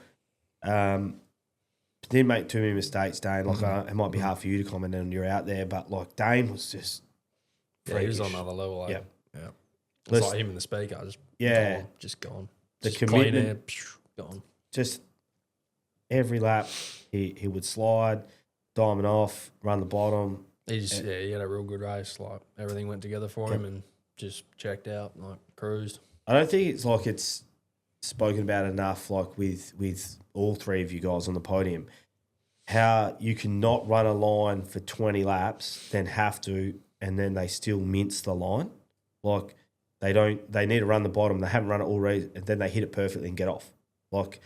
Didn't make too many mistakes, Dane. Like, it might be hard for you to comment on, you're out there, but like Dane was just he was on another level. Yeah. It's like him and the speaker, just gone. The Just commitment, gone. just every lap he would slide, diamond off, run the bottom. He had a real good race. Like everything went together for him and just checked out, like cruised. I don't think it's like it's spoken about enough, like with all three of you guys on the podium, how you cannot run a line for 20 laps, then have to, and then they still mince the line. Like they need to run the bottom. They haven't run it already, and then they hit it perfectly and get off. Like,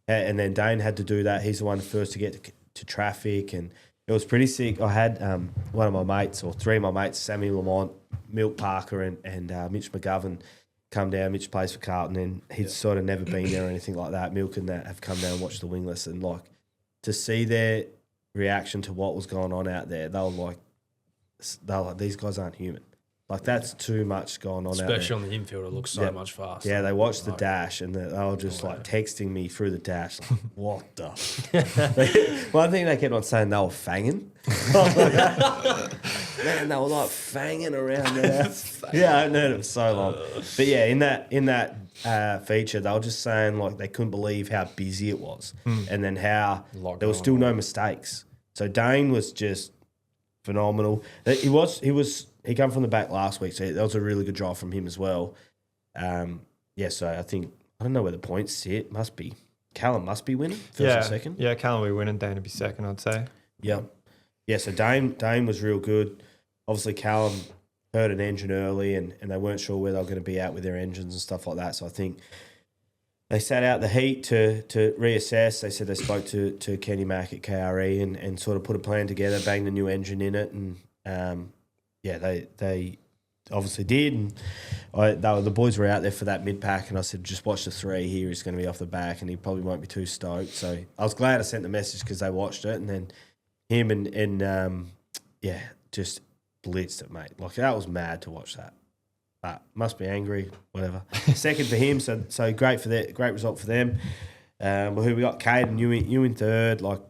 and then Dane had to do that. He's the one first to get to traffic, and it was pretty sick. I had one of my mates, or three of my mates, Sammy Lamont, Milt Parker, and Mitch McGovern, come down. Mitch plays for Carlton, and he'd sort of never been there or anything like that. Milk and that have come down and watched the Wingless, and like to see their reaction to what was going on out there, they were like, these guys aren't human. Like, that's too much going on Especially out there. on the infield, it looks so much faster. Yeah, they watched the dash, and they were just like texting me through the dash, like, what the? One thing they kept on saying, they were fanging. Man, they were like fanging around there. Yeah, I hadn't heard it for so long. But yeah, in that feature, they were just saying like they couldn't believe how busy it was, and then how there was still no mistakes. So Dane was just phenomenal. He came from the back last week, so that was a really good drive from him as well. So I think, I don't know where the points sit. Callum must be winning first and second. Yeah, Callum will be winning. Dane will be second, I'd say. Yeah. Yeah, so Dane was real good. Obviously, Callum hurt an engine early, and they weren't sure where they were going to be at with their engines and stuff like that. So I think they sat out the heat to reassess. They said they spoke to Kenny Mack at KRE and sort of put a plan together, banged a new engine in it, and they obviously did. And the boys were out there for that mid pack, and I said, just watch the three here. He's going to be off the back, and he probably won't be too stoked. So I was glad I sent the message because they watched it, and then him and just blitzed it, mate. Like, that was mad to watch that. But must be angry, whatever. Second for him, so great for that. Great result for them. Who we got? Kaiden, you in third. Like,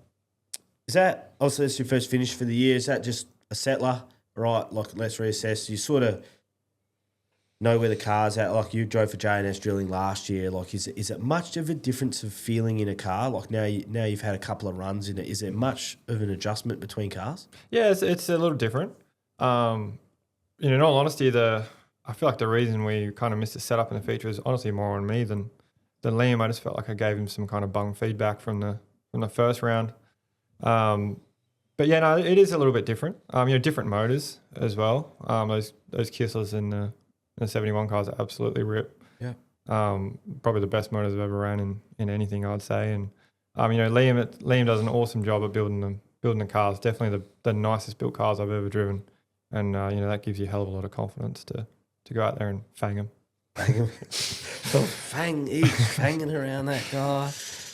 is that obviously that's your first finish for the year? Is that just a settler? Right, like, let's reassess. You sort of know where the car's at. Like, you drove for J&S Drilling last year. Like, is it much of a difference of feeling in a car? Like, now you've had a couple of runs in it. Is there much of an adjustment between cars? Yeah, it's a little different. In all honesty, I feel like the reason we kind of missed the setup in the feature was honestly more on me than Liam. I just felt like I gave him some kind of bung feedback from the first round. But yeah, no, it is a little bit different. Different motors as well. Those Kisslers in the 71 cars are absolutely rip. Yeah. Probably the best motors I've ever ran in anything, I'd say. And Liam does an awesome job at building the cars. Definitely the nicest built cars I've ever driven. And that gives you a hell of a lot of confidence to go out there and fang them. He's fanging around that guy.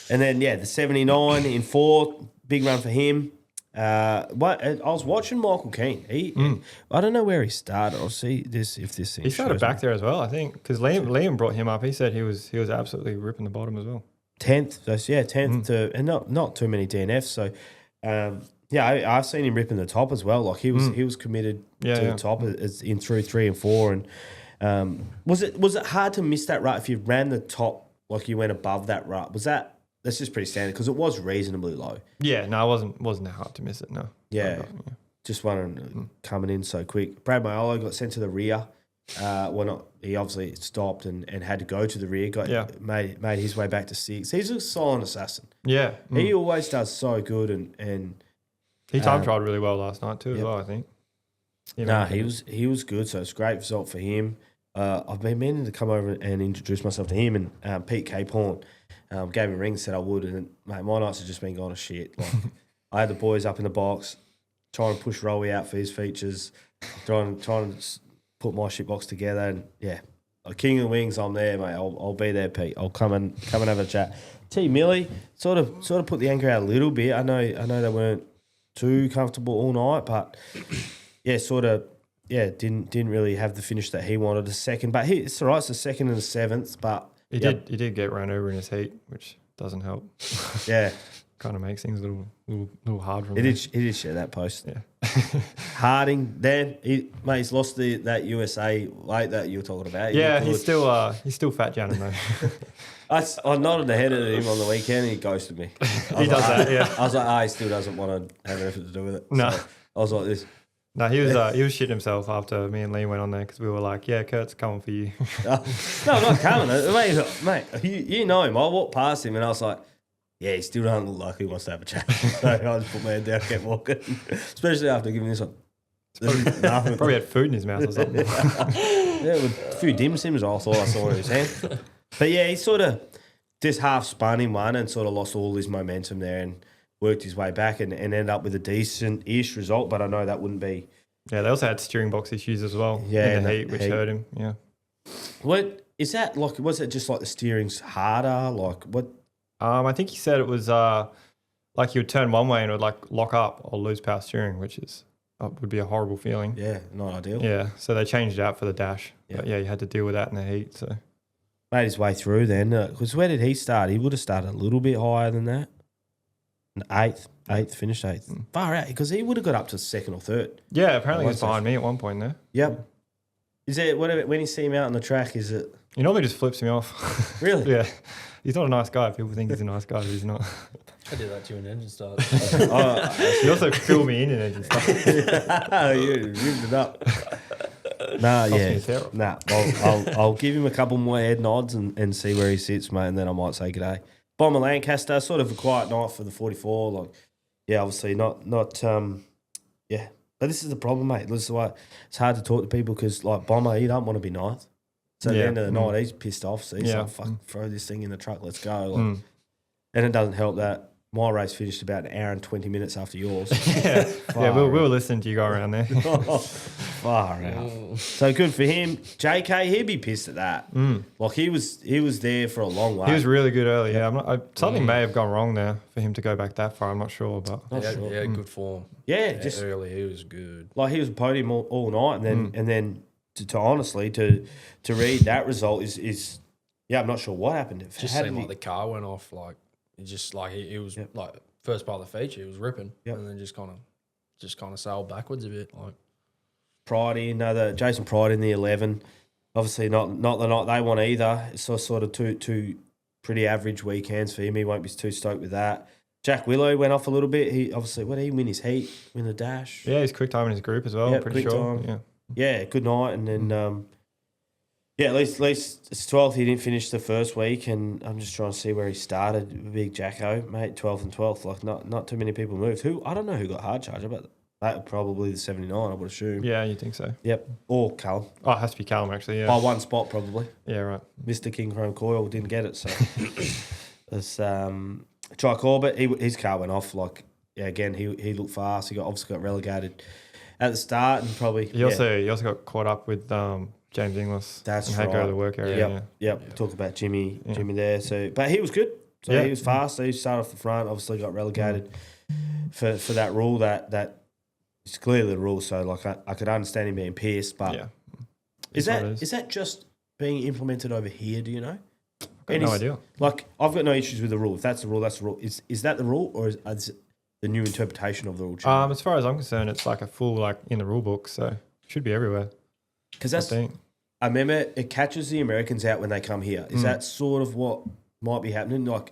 And then the 79 in fourth, big run for him. I was watching Michael Keane. I don't know where he started. I'll see if this thing. He started back there as well, I think, because Liam brought him up. He said he was absolutely ripping the bottom as well. 10th, 10th to, and not too many DNFs. So, I've seen him ripping the top as well. Like, he was committed to the top as in through 3 and 4. And was it hard to miss that rut if you ran the top, like you went above that rut? That's just pretty standard because it was reasonably low. Yeah, no, it wasn't that hard to miss it. No. Just wondering coming in so quick. Brad Maiolo got sent to the rear. He obviously stopped and had to go to the rear. Made his way back to 6. He's a silent assassin. Yeah, he always does so good and he time trialed really well last night too as well, I think. He was good. So it's a great result for him. I've been meaning to come over and introduce myself to him, and Pete Capehorn gave me a ring, said I would, and mate, my nights have just been gone to shit. Like, I had the boys up in the box trying to push Rowie out for his features, trying to put my shit box together, and King of the Wings, I'm there, mate. I'll be there, Pete. I'll come and have a chat. T Millie sort of put the anchor out a little bit. I know they weren't too comfortable all night, but didn't really have the finish that he wanted. A second, but it's all right. It's the second and the seventh, but he did get run over in his heat, which doesn't help. Yeah, kind of makes things a little hard for him. He did share that post. Yeah, Harding, Dan, he's lost that USA weight that you were talking about. Yeah, he's still fat Jannon though. I nodded the head at him on the weekend and he ghosted me. He does that, yeah. I was like, he still doesn't want to have anything to do with it. No. So I was like this. No, he was shitting himself after me and Lee went on there because we were like, yeah, Kurt's coming for you. No, I'm not coming. Mate, you know him. I walked past him and I was like, yeah, he still doesn't look like he wants to have a chat. So I just put my head down and kept walking, especially after giving this one. Probably had food in his mouth or something. Yeah, with a few dim sims I thought I saw in his hand. But yeah, he sort of just half spun in one and sort of lost all his momentum there and worked his way back and ended up with a decent-ish result, but I know that wouldn't be... Yeah, they also had steering box issues as well in the heat, which hurt him, yeah. What, is that like, was it just like the steering's harder? Like what? I think he said it was like you would turn one way and it would like lock up or lose power steering, which is would be a horrible feeling. Yeah, not ideal. Yeah, so they changed it out for the dash. Yeah. But yeah, you had to deal with that in the heat, so... Made his way through then. Because where did he start? He would have started a little bit higher than that. Eighth, finished eighth. Far out, because he would have got up to second or third. Yeah, apparently he was behind me at one point there. Yep. Is it whatever when you see him out on the track? Is it? He normally just flips me off. Really? Yeah. He's not a nice guy. People think he's a nice guy, but he's not. I did that to an engine start. He also filled me in engine start. You ripped it up. I'll give him a couple more head nods and see where he sits, mate, and then I might say g'day. Bomber Lancaster, sort of a quiet night for the 44. Like, yeah, obviously not. Yeah, but this is the problem, mate. This is why it's hard to talk to people because, like, Bomber, he don't want to be ninth. So at the end of the night, he's pissed off. So he's like, fuck, throw this thing in the truck, let's go. Like, and it doesn't help that my race finished about an hour and 20 minutes after yours. We were listening to you go around there. Far out. So good for him. JK, he'd be pissed at that. Like he was there for a long way. He was really good early. Yeah, something may have gone wrong there for him to go back that far. I'm not sure, but Yeah, good form. Yeah, just early he was good. Like he was a podium all night, and then to honestly to read that result is I'm not sure what happened. It just seemed like the car went off. Like it just like he was like first part of the feature, he was ripping, and then just kind of sailed backwards a bit. Like Pride in Jason Pride in the 11, obviously not the night they want either. It's sort of two pretty average weekends for him. He won't be too stoked with that. Jack Willow went off a little bit. He obviously did he win his heat, win the dash? Yeah, he's quick time in his group as well. Pretty sure. Time. Yeah, good night, and then. At least it's 12th. He didn't finish the first week, and I'm just trying to see where he started. Big Jacko, mate, 12th and 12th. Like not too many people moved. I don't know who got hard charger, but that probably the 79. I would assume. Yeah, you think so? Yep, or Callum. Oh, it has to be Callum actually. Yeah, by one spot probably. Yeah, right. Mr. King Chrome Coil didn't get it, so it's Try Corbett. His car went off. Like again, he looked fast. He obviously got relegated at the start, and probably he also got caught up with. James Inglis. That's and right. Had go to the work area. Yep. Talk about Jimmy there. So, but he was good. So he was fast. So he started off the front. Obviously got relegated for that rule. That is clearly the rule. So like I could understand him being pissed. But is that just being implemented over here? Do you know? I've got no idea. Like I've got no issues with the rule. If that's the rule, that's the rule. Is that the rule or is it the new interpretation of the rule? As far as I'm concerned, it's like a full like in the rule book. So it should be everywhere. Because I remember it catches the Americans out when they come here. Is that sort of what might be happening? Like,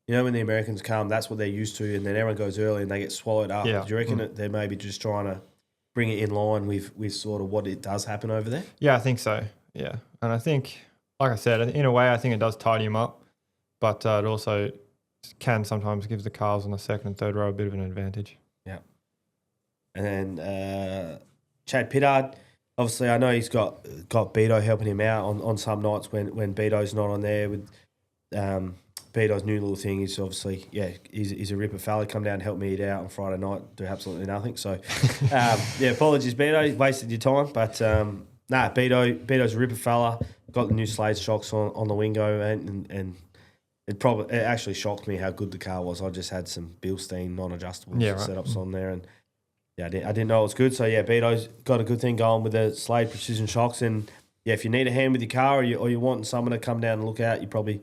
you know, when the Americans come, that's what they're used to, and then everyone goes early and they get swallowed up. Yeah. Do you reckon that they're maybe just trying to bring it in line with sort of what it does happen over there? Yeah, I think so. Yeah. And I think, like I said, in a way, I think it does tidy them up, but it also can sometimes give the cars on the second and third row a bit of an advantage. Yeah. And then Chad Pittard. Obviously, I know he's got Beto helping him out on some nights when Beto's not on there. With Beto's new little thing is obviously, he's a ripper fella. Come down and help me eat out on Friday night, do absolutely nothing. So, apologies, Beto, wasted your time. But, Beto's a ripper fella. Got the new Slade shocks on the Wingo, and it actually shocked me how good the car was. I just had some Bilstein non-adjustable setups on there, and I didn't know it was good. So Beato's got a good thing going with the Slade precision shocks, and if you need a hand with your car, or you're wanting someone to come down and look out, you probably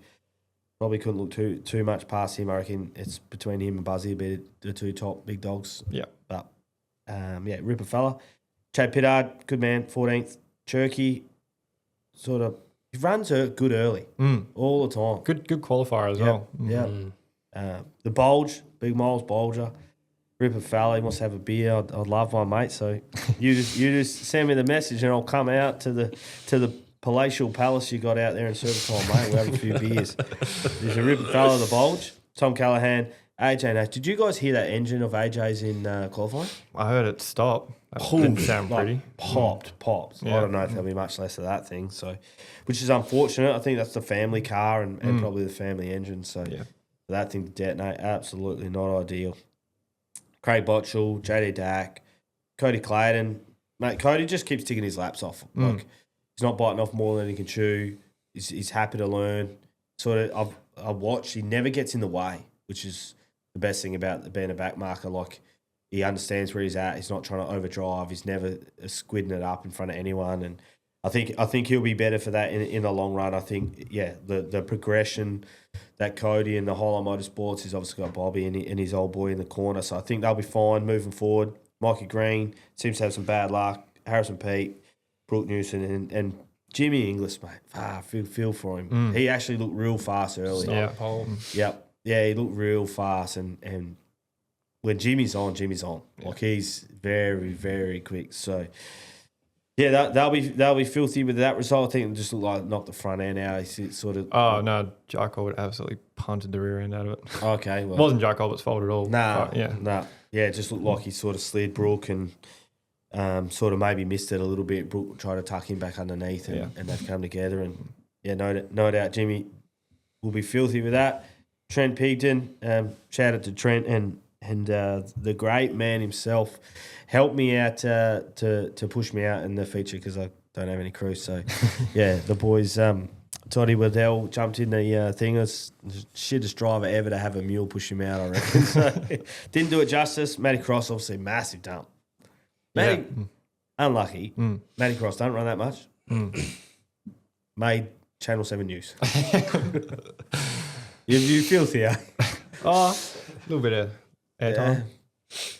couldn't look too much past him. I reckon it's between him and Buzzy, the two top big dogs. Yeah, but ripper fella. Chad Pittard, good man, 14th. Cherokee, sort of. He runs good early, all the time. Good qualifier as well. Yeah. The Bulge, Big Miles Bulger, Ripper Fella, he must have a beer. I'd love one, mate. So you just send me the message and I'll come out to the palatial palace you got out there in Serpentine, mate. We'll have a few beers. There's a Ripper Fella, the Bulge, Tom Callahan, AJ Nash. Did you guys hear that engine of AJ's in qualifying? I heard it stop. That didn't sound pretty. Popped. Yeah. I don't know if there'll be much less of that thing. So, which is unfortunate. I think that's the family car and probably the family engine. So for that thing to detonate, absolutely not ideal. Craig Botchell, JD Dack, Cody Clayton. Mate, Cody just keeps ticking his laps off. Like he's not biting off more than he can chew. He's happy to learn. Sort of, I've watched. He never gets in the way, which is the best thing about being a backmarker. Like he understands where he's at. He's not trying to overdrive. He's never squidding it up in front of anyone. And I think he'll be better for that in the long run. I think the progression that Cody and the whole of Motorsports is obviously got Bobby and his old boy in the corner. So I think they'll be fine moving forward. Mikey Green seems to have some bad luck. Harrison Pete, Brooke Newson, and Jimmy Inglis, mate. Feel for him. He actually looked real fast early. Yep. Yeah, he looked real fast, and when Jimmy's on. Like he's very, very quick. So yeah, they'll be filthy with that result. I think it just looked like knocked the front end out. He sort of. Oh no, Jack Albert absolutely punted the rear end out of it. Okay, well, it wasn't Jack Albert's fault at all. Nah. Yeah, it just looked like he sort of slid Brooke and sort of maybe missed it a little bit. Brooke tried to tuck him back underneath, and they've come together. And no doubt Jimmy will be filthy with that. Trent Pigton, shout out to Trent and the great man himself helped me out to push me out in the feature because I don't have any crew. So, the boys, Toddy Waddell jumped in the thing. It was the shittest driver ever to have a mule push him out, I reckon. So, didn't do it justice. Matty Cross, obviously, massive dump. Matty, unlucky. Matty Cross, don't run that much. Made Channel 7 News. You filthy, eh? Oh, a little bit of airtime.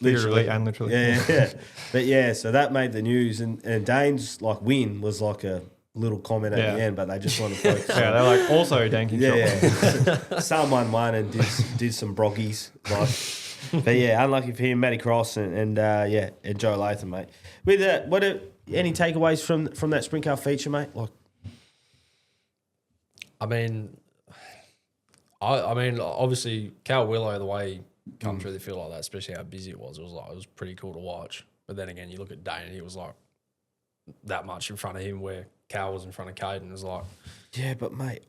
Literally and literally. Yeah. But so that made the news, and Dane's win was like a little comment at the end, but they just wanted to focus. They're like also Dane King. Someone won and did some broggies. But unlucky for him, Matty Cross and Joe Latham, mate. With any takeaways from that sprint car feature, mate? I mean, obviously, Cal Willow, the way he come through the field like that, especially how busy it was pretty cool to watch. But then again, you look at Dane, he was like that much in front of him where Cal was in front of Kaiden. It was like... Yeah, but mate,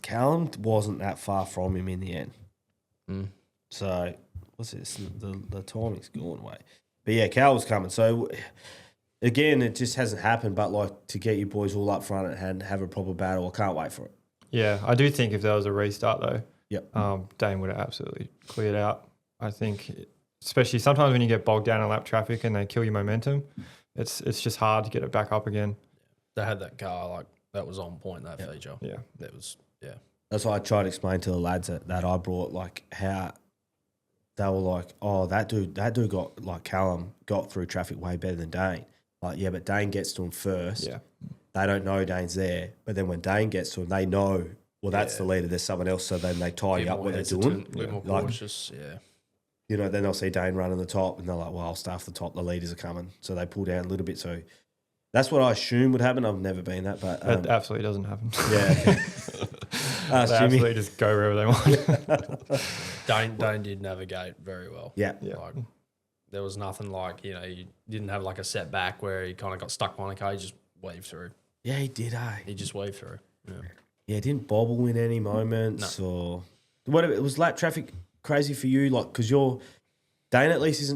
Callum wasn't that far from him in the end. So, what's this? The timing's gone away. But Cal was coming. So, again, it just hasn't happened, but to get you boys all up front and have a proper battle, I can't wait for it. Yeah, I do think if there was a restart though, Dane would have absolutely cleared out. I think, especially sometimes when you get bogged down in lap traffic and they kill your momentum, it's just hard to get it back up again. They had that car that was on point, that feature. Yeah, that was That's why I tried to explain to the lads that I brought how they were that dude got Callum got through traffic way better than Dane. But Dane gets to him first. Yeah. They don't know Dane's there, but then when Dane gets to him, they know, that's the leader, there's someone else, so then they tidy up what they're doing. A bit more cautious, then they'll see Dane running the top, and they're like, well, I'll start the top, the leaders are coming. So they pull down a little bit. So that's what I assume would happen. I've never been that, but... it absolutely doesn't happen. Yeah. They absolutely just go wherever they want. Dane did navigate very well. Yeah. There was nothing he didn't have a setback where he kind of got stuck behind a car. He just waved through. Yeah, he did, He just waved through. Yeah, didn't bobble in any moments or... Whatever. Was lap traffic crazy for you? Because Dane at least he's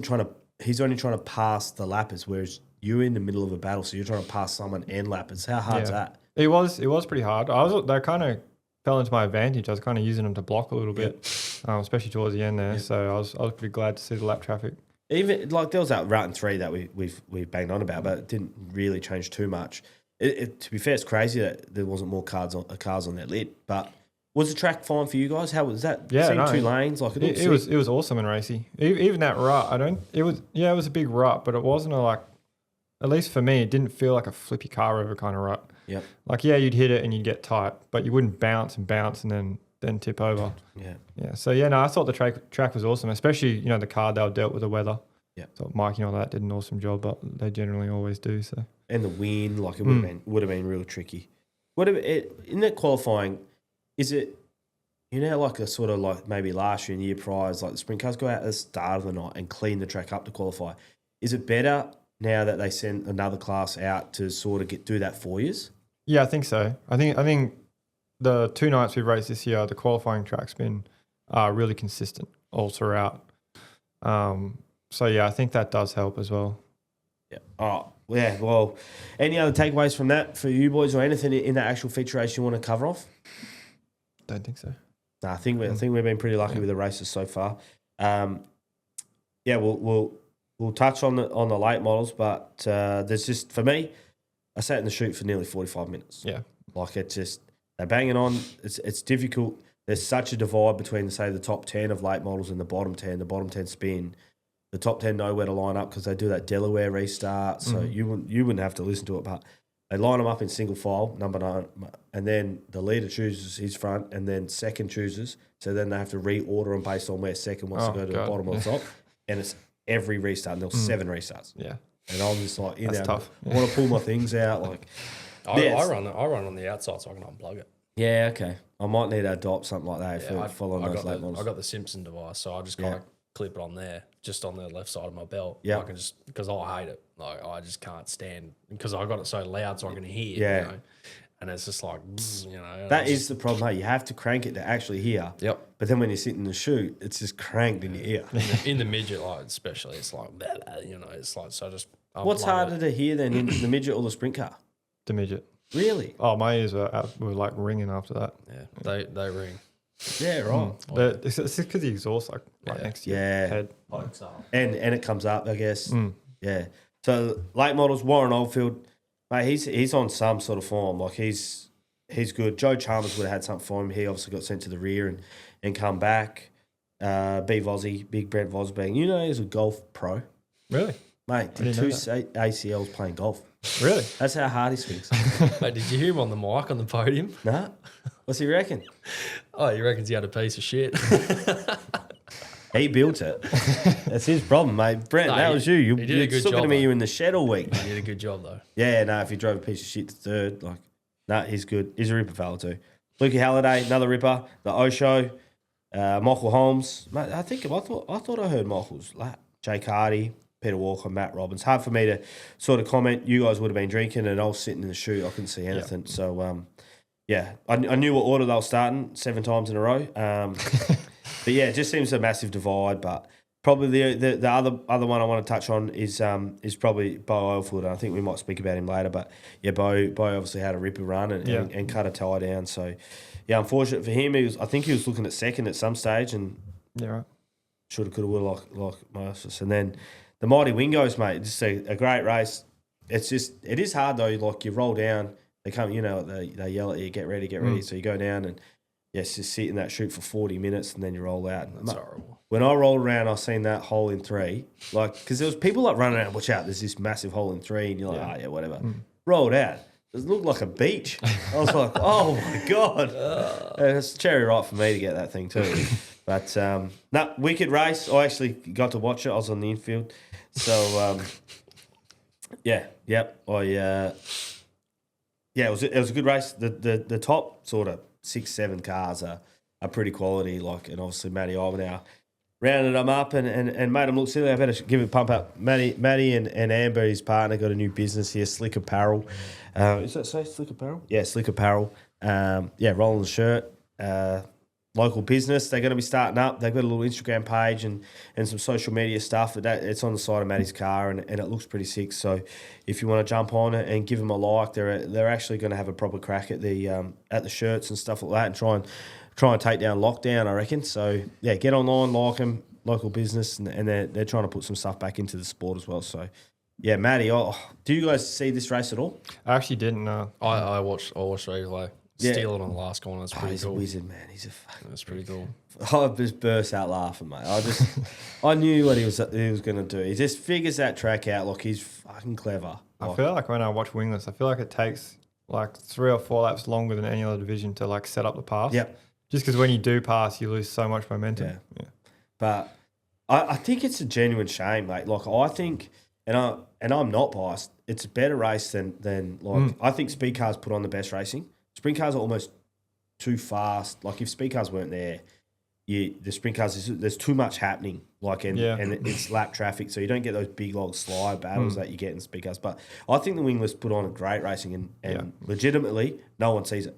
only trying to pass the lappers, whereas you're in the middle of a battle, so you're trying to pass someone and lappers. How hard's that? It was pretty hard. They're kind of fell into my advantage. I was kind of using them to block a little bit, especially towards the end there. Yeah. So I was pretty glad to see the lap traffic. Even like there was that rut in 3 that we've banged on about, but it didn't really change too much. To be fair, it's crazy that there wasn't more cars on that lit. But was the track fine for you guys? How was that? Yeah, no, 2 lanes, like it was awesome and racy. Even that rut, it was a big rut, but it wasn't at least for me, it didn't feel like a flippy car over kind of rut. Yep. Like you'd hit it and you'd get tight, but you wouldn't bounce and then tip over. Yeah. Yeah. So I thought the track was awesome, especially the car they dealt with the weather. Yeah. So Mikey and all that did an awesome job, but they generally always do. So. And the wind, like it would have been real tricky. In that qualifying, is it like a sort of like maybe last year and the year prior, like the sprint cars go out at the start of the night and clean the track up to qualify. Is it better now that they send another class out to sort of do that for you? Yeah, I think so. I think the 2 nights we've raced this year, the qualifying track's been really consistent all throughout. So I think that does help as well. Yeah. Oh, yeah. Well, any other takeaways from that for you boys, or anything in that actual feature race you want to cover off? Don't think so. No, I think we've been pretty lucky with the races so far. We'll touch on the late models, but there's just, for me, I sat in the chute for nearly 45 minutes. Yeah. Like it's just, they're banging on. It's difficult. There's such a divide between, say, the top 10 of late models and the bottom 10. The bottom 10 spin. The top 10 know where to line up because they do that Delaware restart. So you wouldn't have to listen to it, but they line them up in single file, number 9, and then the leader chooses his front, and then second chooses. So then they have to reorder them based on where second wants to go to the bottom or the top. And it's every restart, and there was 7 restarts. Yeah. And I'm just like, That's tough. I want to pull my things out. Like, I run on the outside so I can unplug it. Yeah, okay. I might need to adopt something like that if we're following those late models. I got the Simpson device, so I just kind of clip it on there, just on the left side of my belt. Yeah. I can just, because I hate it. Like, I just can't stand, because I got it so loud so I can hear. Yeah. And it's just like, That is the problem, hey. You have to crank it to actually hear. Yep. But then when you sit in the chute, it's just cranked in your ear. In the midget, like, especially, it's like, it's like, so just. What's harder to hear then, in the midget or the sprint car? The midget. Really? Oh, my ears were like ringing after that. Yeah, they ring. Yeah, right. But it's because the exhaust right next to your head. And it comes up, I guess. Yeah. So late models, Warren Oldfield, mate, he's on some sort of form. Like he's good. Joe Chalmers would have had something for him. He obviously got sent to the rear and come back. Big Brent Vosbang. He's a golf pro. Really? Mate, did 2 ACLs playing golf. Really? That's how hard he swings. Mate, did you hear him on the mic on the podium? Nah. What's he reckon? Oh, he reckons he had a piece of shit. He built it. That's his problem, mate. Brent, that was you. You're still going to be in the shed all week. He did a good job, though. Yeah, no, if he drove a piece of shit to third, he's good. He's a ripper fella too. Lukey Halliday, another ripper. The Osho, Michael Holmes. Mate, I thought I heard Michael's lap. Jake Hardy, Peter Walker, Matt Robbins. Hard for me to sort of comment. You guys would have been drinking, and I was sitting in the chute. I couldn't see anything. Yep. So, I knew what order they were starting 7 times in a row. But yeah, it just seems a massive divide. But probably the other one I want to touch on is probably Bo Oldfield. I think we might speak about him later. But yeah, Bo obviously had a ripper run and cut a tyre down. So yeah, unfortunate for him. I think he was looking at second at some stage, and shoulda, coulda, woulda, like most of us. And then the Mighty Wingos, mate, just a great race. It is hard though. Like you roll down, they come, they yell at you, get ready. So you go down and just sit in that chute for 40 minutes, and then you roll out. That's horrible. When I rolled around, I seen that hole in 3, because there was people running around. Watch out! There's this massive hole in 3, and you're like, whatever. Rolled out. It looked like a beach. I was like, oh my god! And it's cherry ripe for me to get that thing too. But wicked race. I actually got to watch it. I was on the infield, so it was a good race. The top sort of 6-7 cars are pretty quality. And obviously Matty Ivanhoe rounded them up and made them look silly. I better give a pump up. Matty and Amber, his partner, got a new business here, Slick Apparel. Is that say Slick Apparel? Yeah, Slick Apparel. Rolling the shirt. local business. They're going to be starting up. They've got a little Instagram page and some social media stuff. It's on the side of Matty's car, and it looks pretty sick. So if you want to jump on it and give them a like, they're actually going to have a proper crack at the shirts and stuff like that, and try and take down lockdown, I reckon. So yeah, get online, like them, local business, and they're trying to put some stuff back into the sport as well. So yeah, Matty, do you guys see this race at all? I actually didn't know. I watched replay. Stealing on the last corner. That's pretty he's cool. a wizard, man. That's pretty cool. I just burst out laughing, mate. I knew what he was going to do. He just figures that track out. Like, he's fucking clever. I feel like when I watch Wingless, I feel like it takes like 3 or 4 laps longer than any other division to like set up the pass. Yep. Just because when you do pass, you lose so much momentum. Yeah. But I think it's a genuine shame, mate. Like, I think, and I'm not biased, it's a better race than I think Speedcars put on the best racing. Sprint cars are almost too fast. Like, if speed cars weren't there, the sprint cars, there's too much happening. Like, and it's lap traffic, so you don't get those big long slide battles that you get in speed cars. But I think the Wingless put on a great racing, and legitimately, no one sees it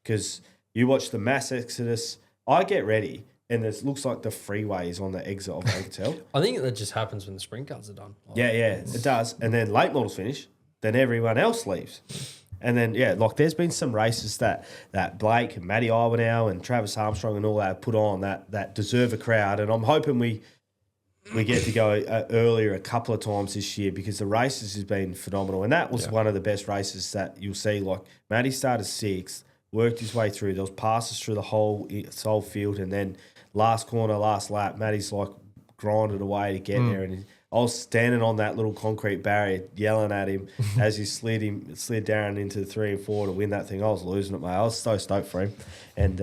because you watch the mass exodus. I get ready, and it looks like the freeway is on the exit of hotel. I think that just happens when the sprint cars are done. Yeah, it does. And then late models finish, then everyone else leaves. And then, like, there's been some races that Blake and Matty Iwanow and Travis Armstrong and all that put on that deserve a crowd. And I'm hoping we get to go earlier a couple of times this year because the races has been phenomenal. And that was one of the best races that you'll see. Like, Matty started 6th, worked his way through. There was passes through the whole field. And then last corner, last lap, Matty's, like, grinded away to get there. And I was standing on that little concrete barrier yelling at him as he slid down into the 3 and 4 to win that thing. I was losing it, mate. I was so stoked for him. And,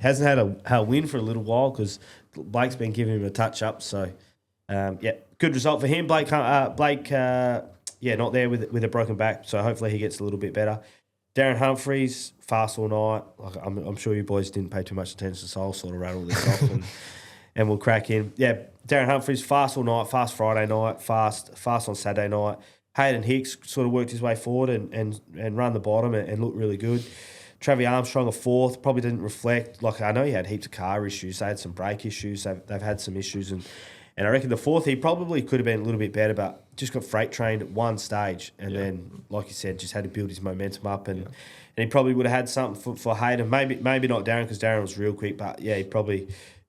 hasn't had a win for a little while because Blake's been giving him a touch-up. So, good result for him. Blake, not there with a broken back, so hopefully he gets a little bit better. Darren Humphries, fast all night. Like, I'm sure you boys didn't pay too much attention, so I'll sort of rattle this off and we'll crack in. Yeah, Darren Humphries, fast all night, fast Friday night, fast on Saturday night. Hayden Hicks sort of worked his way forward and run the bottom and looked really good. Travis Armstrong, a 4th, probably didn't reflect. Like, I know he had heaps of car issues. They had some brake issues. They've had some issues. And I reckon the 4th, he probably could have been a little bit better, but just got freight trained at one stage. And then, like you said, just had to build his momentum up. And he probably would have had something for Hayden. Maybe not Darren because Darren was real quick, but, he probably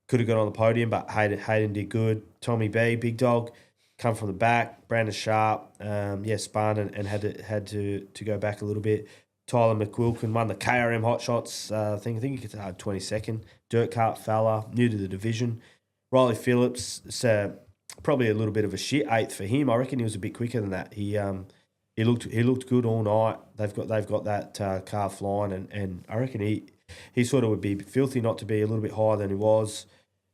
could have got on the podium, but Hayden did good. Tommy B, big dog, come from the back. Brandon Sharp, spun and had to go back a little bit. Tyler McQuilkin won the KRM Hot Shots. I think he gets 22nd. Dirt cart fella, new to the division. Riley Phillips, probably a little bit of a shit 8th for him. I reckon he was a bit quicker than that. He looked good all night. They've got that car flying, and I reckon he sort of would be filthy not to be a little bit higher than he was.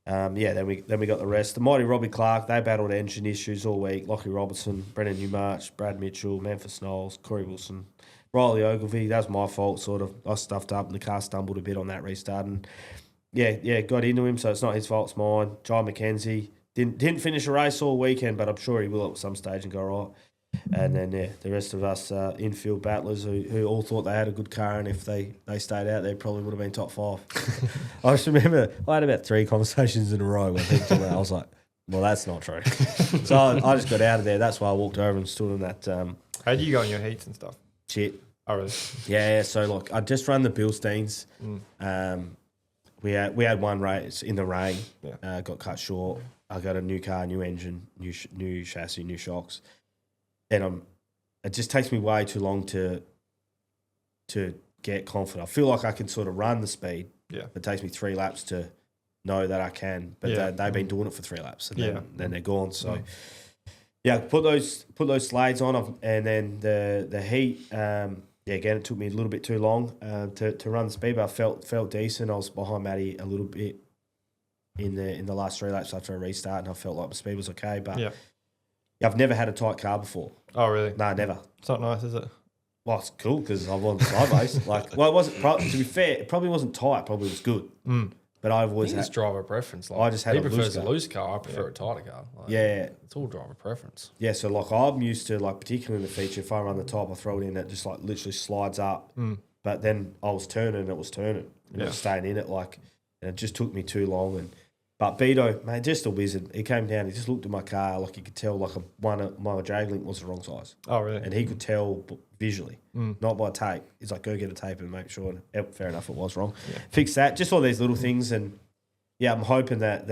Then we got the rest. The mighty Robbie Clark, they battled engine issues all week. Lockie Robertson, Brendan Newmarch, Brad Mitchell, Memphis Knowles, Corey Wilson, Riley Ogilvie. That was my fault, sort of. I stuffed up and the car stumbled a bit on that restart. And got into him, so it's not his fault, it's mine. John McKenzie didn't finish a race all weekend, but I'm sure he will at some stage and go right. And then, the rest of us infield battlers who all thought they had a good car, and if they stayed out, they probably would have been top 5. I just remember I had about 3 conversations in a row where people, I was like, well, that's not true. So I just got out of there. That's why I walked over and stood in that. How do you go in your heats and stuff? Shit. Oh, really? Yeah, so, like, I just run the Bilsteins. We had one race in the rain, got cut short. I got a new car, new engine, new chassis, new shocks. And it just takes me way too long to get confident. I feel like I can sort of run the speed. Yeah. It takes me 3 laps to know that I can. But they've been doing it for 3 laps, and then they're gone. So put those slades on, and then the heat. Again, it took me a little bit too long to run the speed, but I felt decent. I was behind Matty a little bit in the last 3 laps after a restart, and I felt like the speed was okay. But I've never had a tight car before. Oh, really? No, never. It's not nice, is it? Well, it's cool because I won sideways. It wasn't. To be fair, it probably wasn't tight. Probably was good. But I've always had. It's driver preference. Like, I just had. He prefers a loose car. I prefer a tighter car. Like, it's all driver preference. Yeah, so like I'm used to, like, particularly in the feature, if I run the top, I throw it in, it just like literally slides up. But then I was turning, and it was turning, and it was staying in it, like. and it just took me too long. But Beto, man, just a wizard. He came down. He just looked at my car like he could tell like my drag link was the wrong size. Oh, really? And he could tell visually, not by tape. He's like, go get a tape and make sure. And, yep, fair enough, it was wrong. Yeah. Fix that. Just all these little things, and yeah, I'm hoping that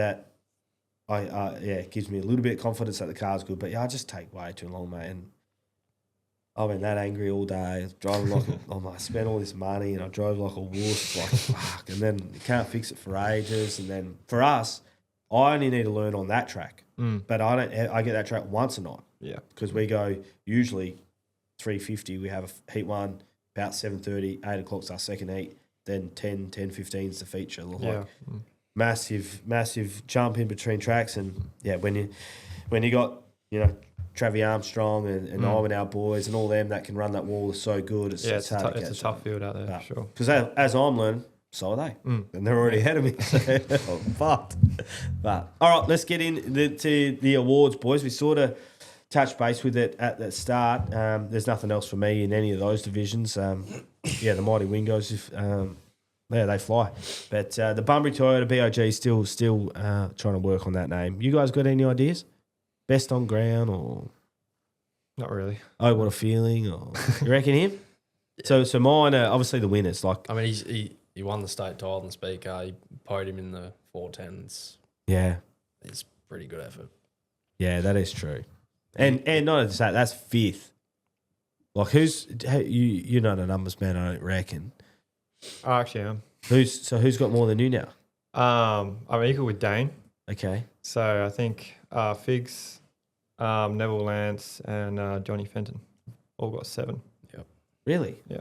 it gives me a little bit of confidence that the car's good. But yeah, I just take way too long, mate. And I've been that angry all day, driving like I spent all this money and I drove like a wuss, like fuck. And then you can't fix it for ages. And then for us, I only need to learn on that track, but I get that track once a night. Yeah, because we go usually 3:50. We have a heat one about 7:30, 8 o'clock's our second heat. Then 10:15 is the feature. Like massive jump in between tracks, and yeah, when you got Travis Armstrong and I and our boys and all them that can run that wall is so good. It's hard to catch. It's a tough field out there, for sure. Because as I'm learning, so are they. And they're already ahead of me. So I'm fucked. But, all right, let's get into the awards, boys. We sort of touched base with it at the start. There's nothing else for me in any of those divisions. The Mighty Wingos, they fly. But the Bunbury Toyota BOG still trying to work on that name. You guys got any ideas? Best on ground or not really? Oh, what a feeling! Or you reckon him? So mine are obviously the winners. Like I mean, he won the state title in the Speedcar. He podium in the 410s. Yeah, it's pretty good effort. Yeah, that is true. And not only that, that's fifth. Like you're not a numbers man, I don't reckon. I actually am. Who's got more than you now? I'm equal with Dane. Okay. So I think Figs, Neville Lance, and Johnny Fenton all got 7. Yep. Really? Yeah.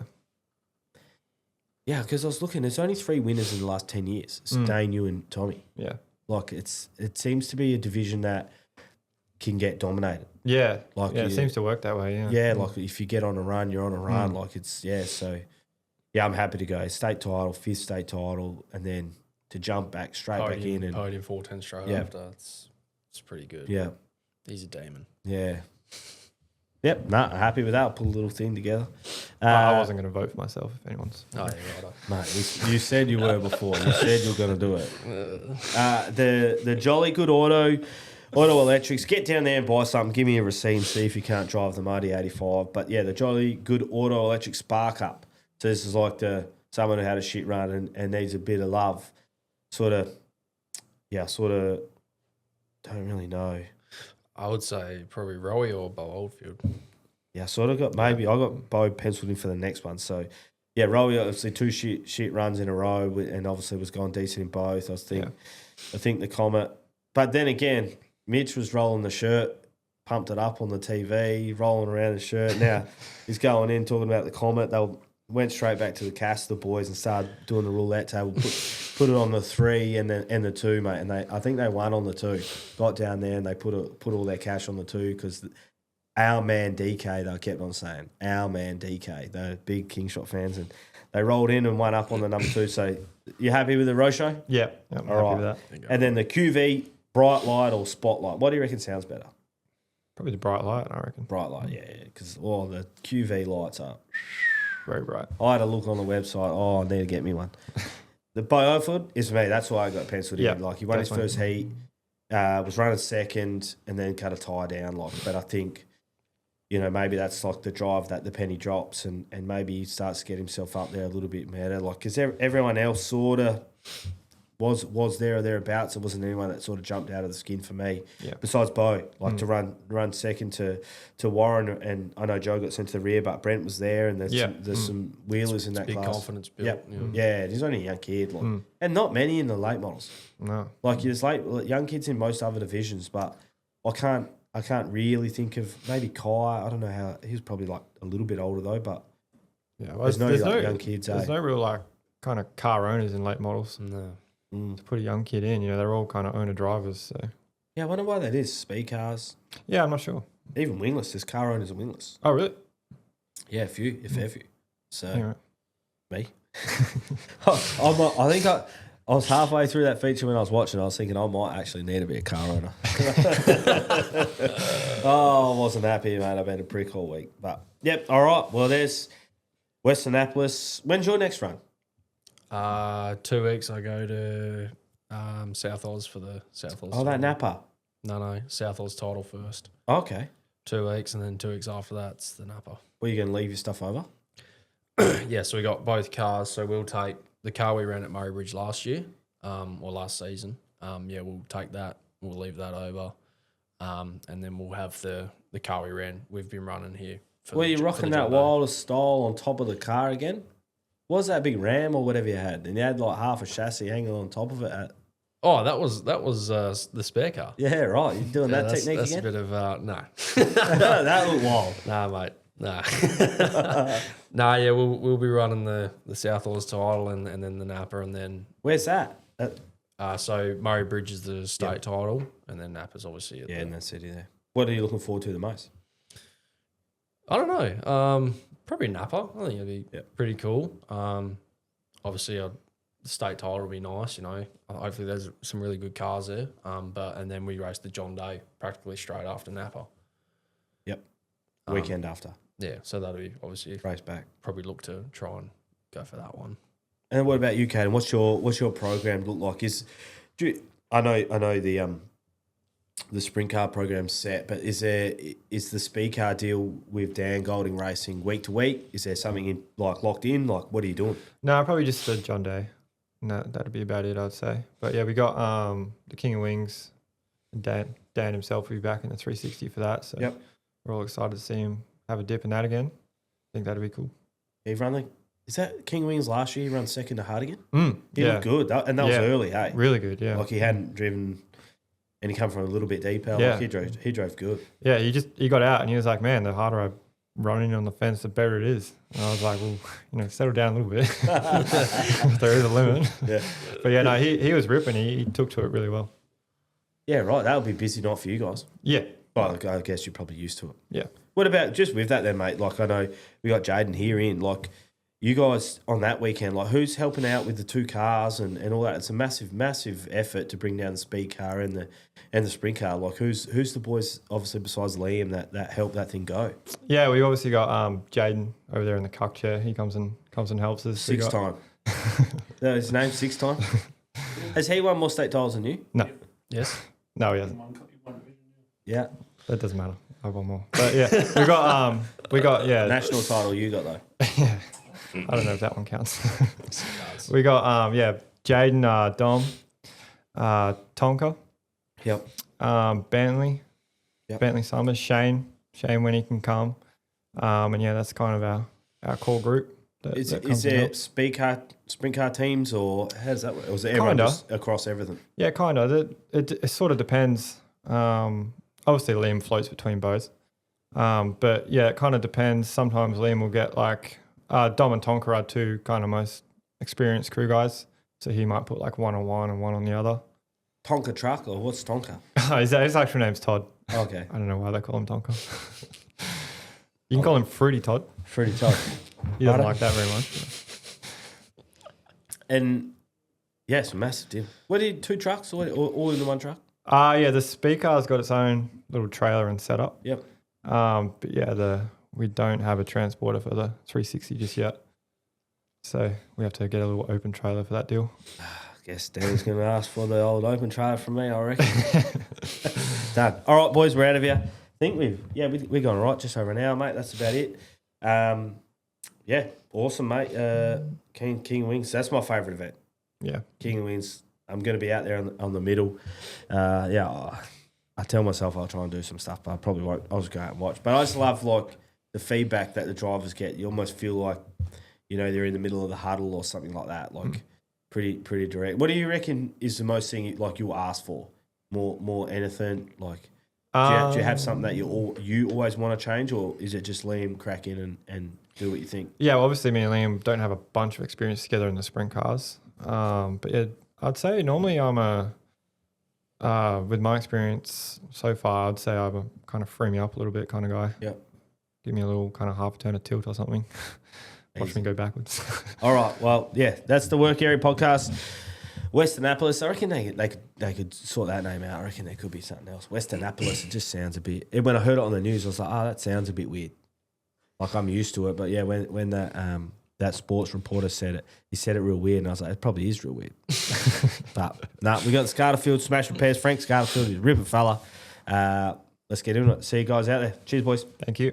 Yeah, because I was looking. There's only 3 winners in the last 10 years. It's Dane, you, and Tommy. Yeah. Like it seems to be a division that can get dominated. Yeah. It seems to work that way. Yeah. Yeah. Like if you get on a run, you're on a run. Like So yeah, I'm happy to go state title, 5th state title, and then to jump back back in and podium 410 straight after. It's pretty good. Yeah. He's a demon. Yeah. Yep. Nah, happy with that. I'll put a little thing together. I wasn't going to vote for myself if anyone's. Oh, yeah, right. Mate, you said you were before. You said you were going to do it. The Jolly Good Auto Electrics. Get down there and buy something. Give me a receipt and see if you can't drive the Mighty 85. But yeah, the Jolly Good Auto Electric Spark Up. So this is like someone who had a shit run and needs a bit of love. Sort of don't really know. I would say probably Rowie or Bo Oldfield. Yeah, I got Bo penciled in for the next one. So yeah, Rowie obviously 2 shit runs in a row and obviously was going decent in both. I think the Comet. But then again, Mitch was rolling the shirt, pumped it up on the TV, rolling around the shirt. Now he's going in talking about the Comet. They went straight back to the cast, the boys, and started doing the roulette table. Put it on the 3 and the 2, mate. And I think they won on the 2. Got down there and they put all their cash on the 2 because our man DK, they kept on saying, our man DK. They're big Kingshot fans and they rolled in and won up on the number 2. So you happy with the Rosho? Yeah, I'm happy with that. And then the QVEE, bright light or spotlight. What do you reckon sounds better? Probably the bright light, I reckon. Bright light, yeah. Because the QVEE lights are very bright. I had a look on the website. Oh, I need to get me one. The Beaufort is for me. That's why I got penciled in. Like he won his first heat, was running second, and then cut a tie down. But I think, maybe that's like the drive that the penny drops, and maybe he starts to get himself up there a little bit better. Like because everyone else sort of was there or thereabouts. There wasn't anyone that sort of jumped out of the skin for me. Yeah. Besides Bo, to run second to Warren, and I know Joe got sent to the rear, but Brent was there, and there's some wheelers in that big class. Confidence built. Yeah, he's only a young kid, and not many in the late models. No, there's young kids in most other divisions, but I can't really think of maybe Kai. I don't know how he's probably like a little bit older though, but there's no young kids. There's no real kind of car owners in late models. No. To put a young kid in, they're all kind of owner drivers. So yeah, I wonder why that is. Speed cars. Yeah, I'm not sure. Even wingless, there's car owners and wingless. Oh, really? Yeah, a few, if ever. So anyway. Me. I think I was halfway through that feature when I was watching. I was thinking I might actually need to be a car owner. I wasn't happy, mate. I've been a prick all week. But yep, all right. Well, there's Westernapolis. When's your next run? 2 weeks I go to South Oz for the South Oz. Oh, that Napa. No, South Oz title first. Okay. 2 weeks, and then 2 weeks after that's the Napa. Were you going to leave your stuff over? Yeah, so we got both cars. So we'll take the car we ran at Murray Bridge last year, or last season. We'll take that. We'll leave that over, and then we'll have the car we've been running here. Were you rocking that wildest style on top of the car again? What was that big Ram or whatever you had? And you had like half a chassis hanging on top of it. Oh, that was the spare car. Yeah, right. You're doing that technique that's again? That's a bit of no. That looked wild. Nah, mate. Nah. Nah, yeah, we'll be running the South Oz title and then the Napa, and then where's that? So Murray Bridge is the state title, and then Napa's obviously in that city there. What are you looking forward to the most? I don't know. Probably Napa. I think it'd be pretty cool. Obviously, the state title will be nice. You know, hopefully there's some really good cars there. And then we race the John Day practically straight after Napa. Yep. Weekend after. Yeah, so that'll be obviously race back. Probably look to try and go for that one. And what about you, Kaiden? What's your program look like? I know the sprint car program's set, but is the Speedcar deal with Dan Golding Racing week to week? Is there something locked in? Like, what are you doing? No, probably just the John Day. No, that'd be about it, I'd say. But yeah, we got the King of Wings. Dan himself will be back in the 360 for that. So we're all excited to see him have a dip in that again. I think that'd be cool. Is that King of Wings last year? He ran second to Hardigan? He Yeah. looked good. That was early, hey? Really good, yeah. Like he hadn't driven, and he come from a little bit deeper. Yeah. Like he drove good. Yeah, he got out and he was like, man, the harder I run in on the fence, the better it is. And I was like, well, settle down a little bit. There is a limit. Yeah. But yeah, no, he was ripping. He took to it really well. Yeah, right. That would be a busy night for you guys. Yeah. But I guess you're probably used to it. Yeah. What about just with that then, mate? Like I know we got Jaden here in. Like you guys on that weekend, like who's helping out with the two cars and all that? It's a massive, massive effort to bring down the speed car and the sprint car. Like who's the boys obviously besides Liam that helped that thing go? Yeah, we obviously got Jaden over there in the cuck chair. He comes and helps us. Six time. No, his name's 6 time. Has he won more state titles than you? No. Yes. No, he hasn't. Yeah. That doesn't matter. I want more. But yeah, we got national title you got though. Yeah. I don't know if that one counts. We got Jaden, Dom, Tonka. Yep. Bentley. Yep. Bentley Summers, Shane when he can come. And yeah, that's kind of our core group. Is there sprint car teams or how does that work? Or is it everyone just across everything? Yeah, kind of. It sort of depends. Obviously, Liam floats between both. But yeah, it kind of depends. Sometimes Liam will get like Dom and Tonka are two kind of most experienced crew guys. So he might put like one on one and one on the other. Tonka truck or what's Tonka? His actual name's Todd. Okay. I don't know why they call him Tonka. You can call him Fruity Todd. Fruity Todd. He doesn't like that very much. And yeah, it's a massive deal. What did 2 trucks or all in the one truck? Yeah, the Speedcar's got its own little trailer and setup. Yep. But yeah, we don't have a transporter for the 360 just yet. So we have to get a little open trailer for that deal. I guess Danny's going to ask for the old open trailer from me, I reckon. Done. All right, boys, we're out of here. I think we're going right, just over an hour, mate. That's about it. Yeah, awesome, mate. King Wings, that's my favourite event. Yeah. King Wings. I'm going to be out there on the middle. I tell myself I'll try and do some stuff, but I probably won't. I'll just go out and watch. But I just love like the feedback that the drivers get. You almost feel like, they're in the middle of the huddle or something like that. Like pretty direct. What do you reckon is the most thing like you ask for? More anything? Like do you have something that you always want to change, or is it just Liam crack in and do what you think? Yeah, well, obviously me and Liam don't have a bunch of experience together in the sprint cars. But yeah, I'd say normally I'm with my experience so far, I'd say I'm a kind of free me up a little bit kind of guy. Yep. Give me a little kind of half a turn of tilt or something. Watch me go backwards. All right. Well, yeah, that's the Work Area Podcast. Westernapolis, I reckon they could sort that name out. I reckon there could be something else. Westernapolis, it just sounds a bit... When I heard it on the news, I was like, that sounds a bit weird. Like I'm used to it. But yeah, when that that sports reporter said it. He said it real weird, and I was like, it probably is real weird. But we got the Scarterfield Smash Repairs. Frank Scarterfield, he's a ripper fella. Let's get into it. See you guys out there. Cheers, boys. Thank you.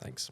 Thanks.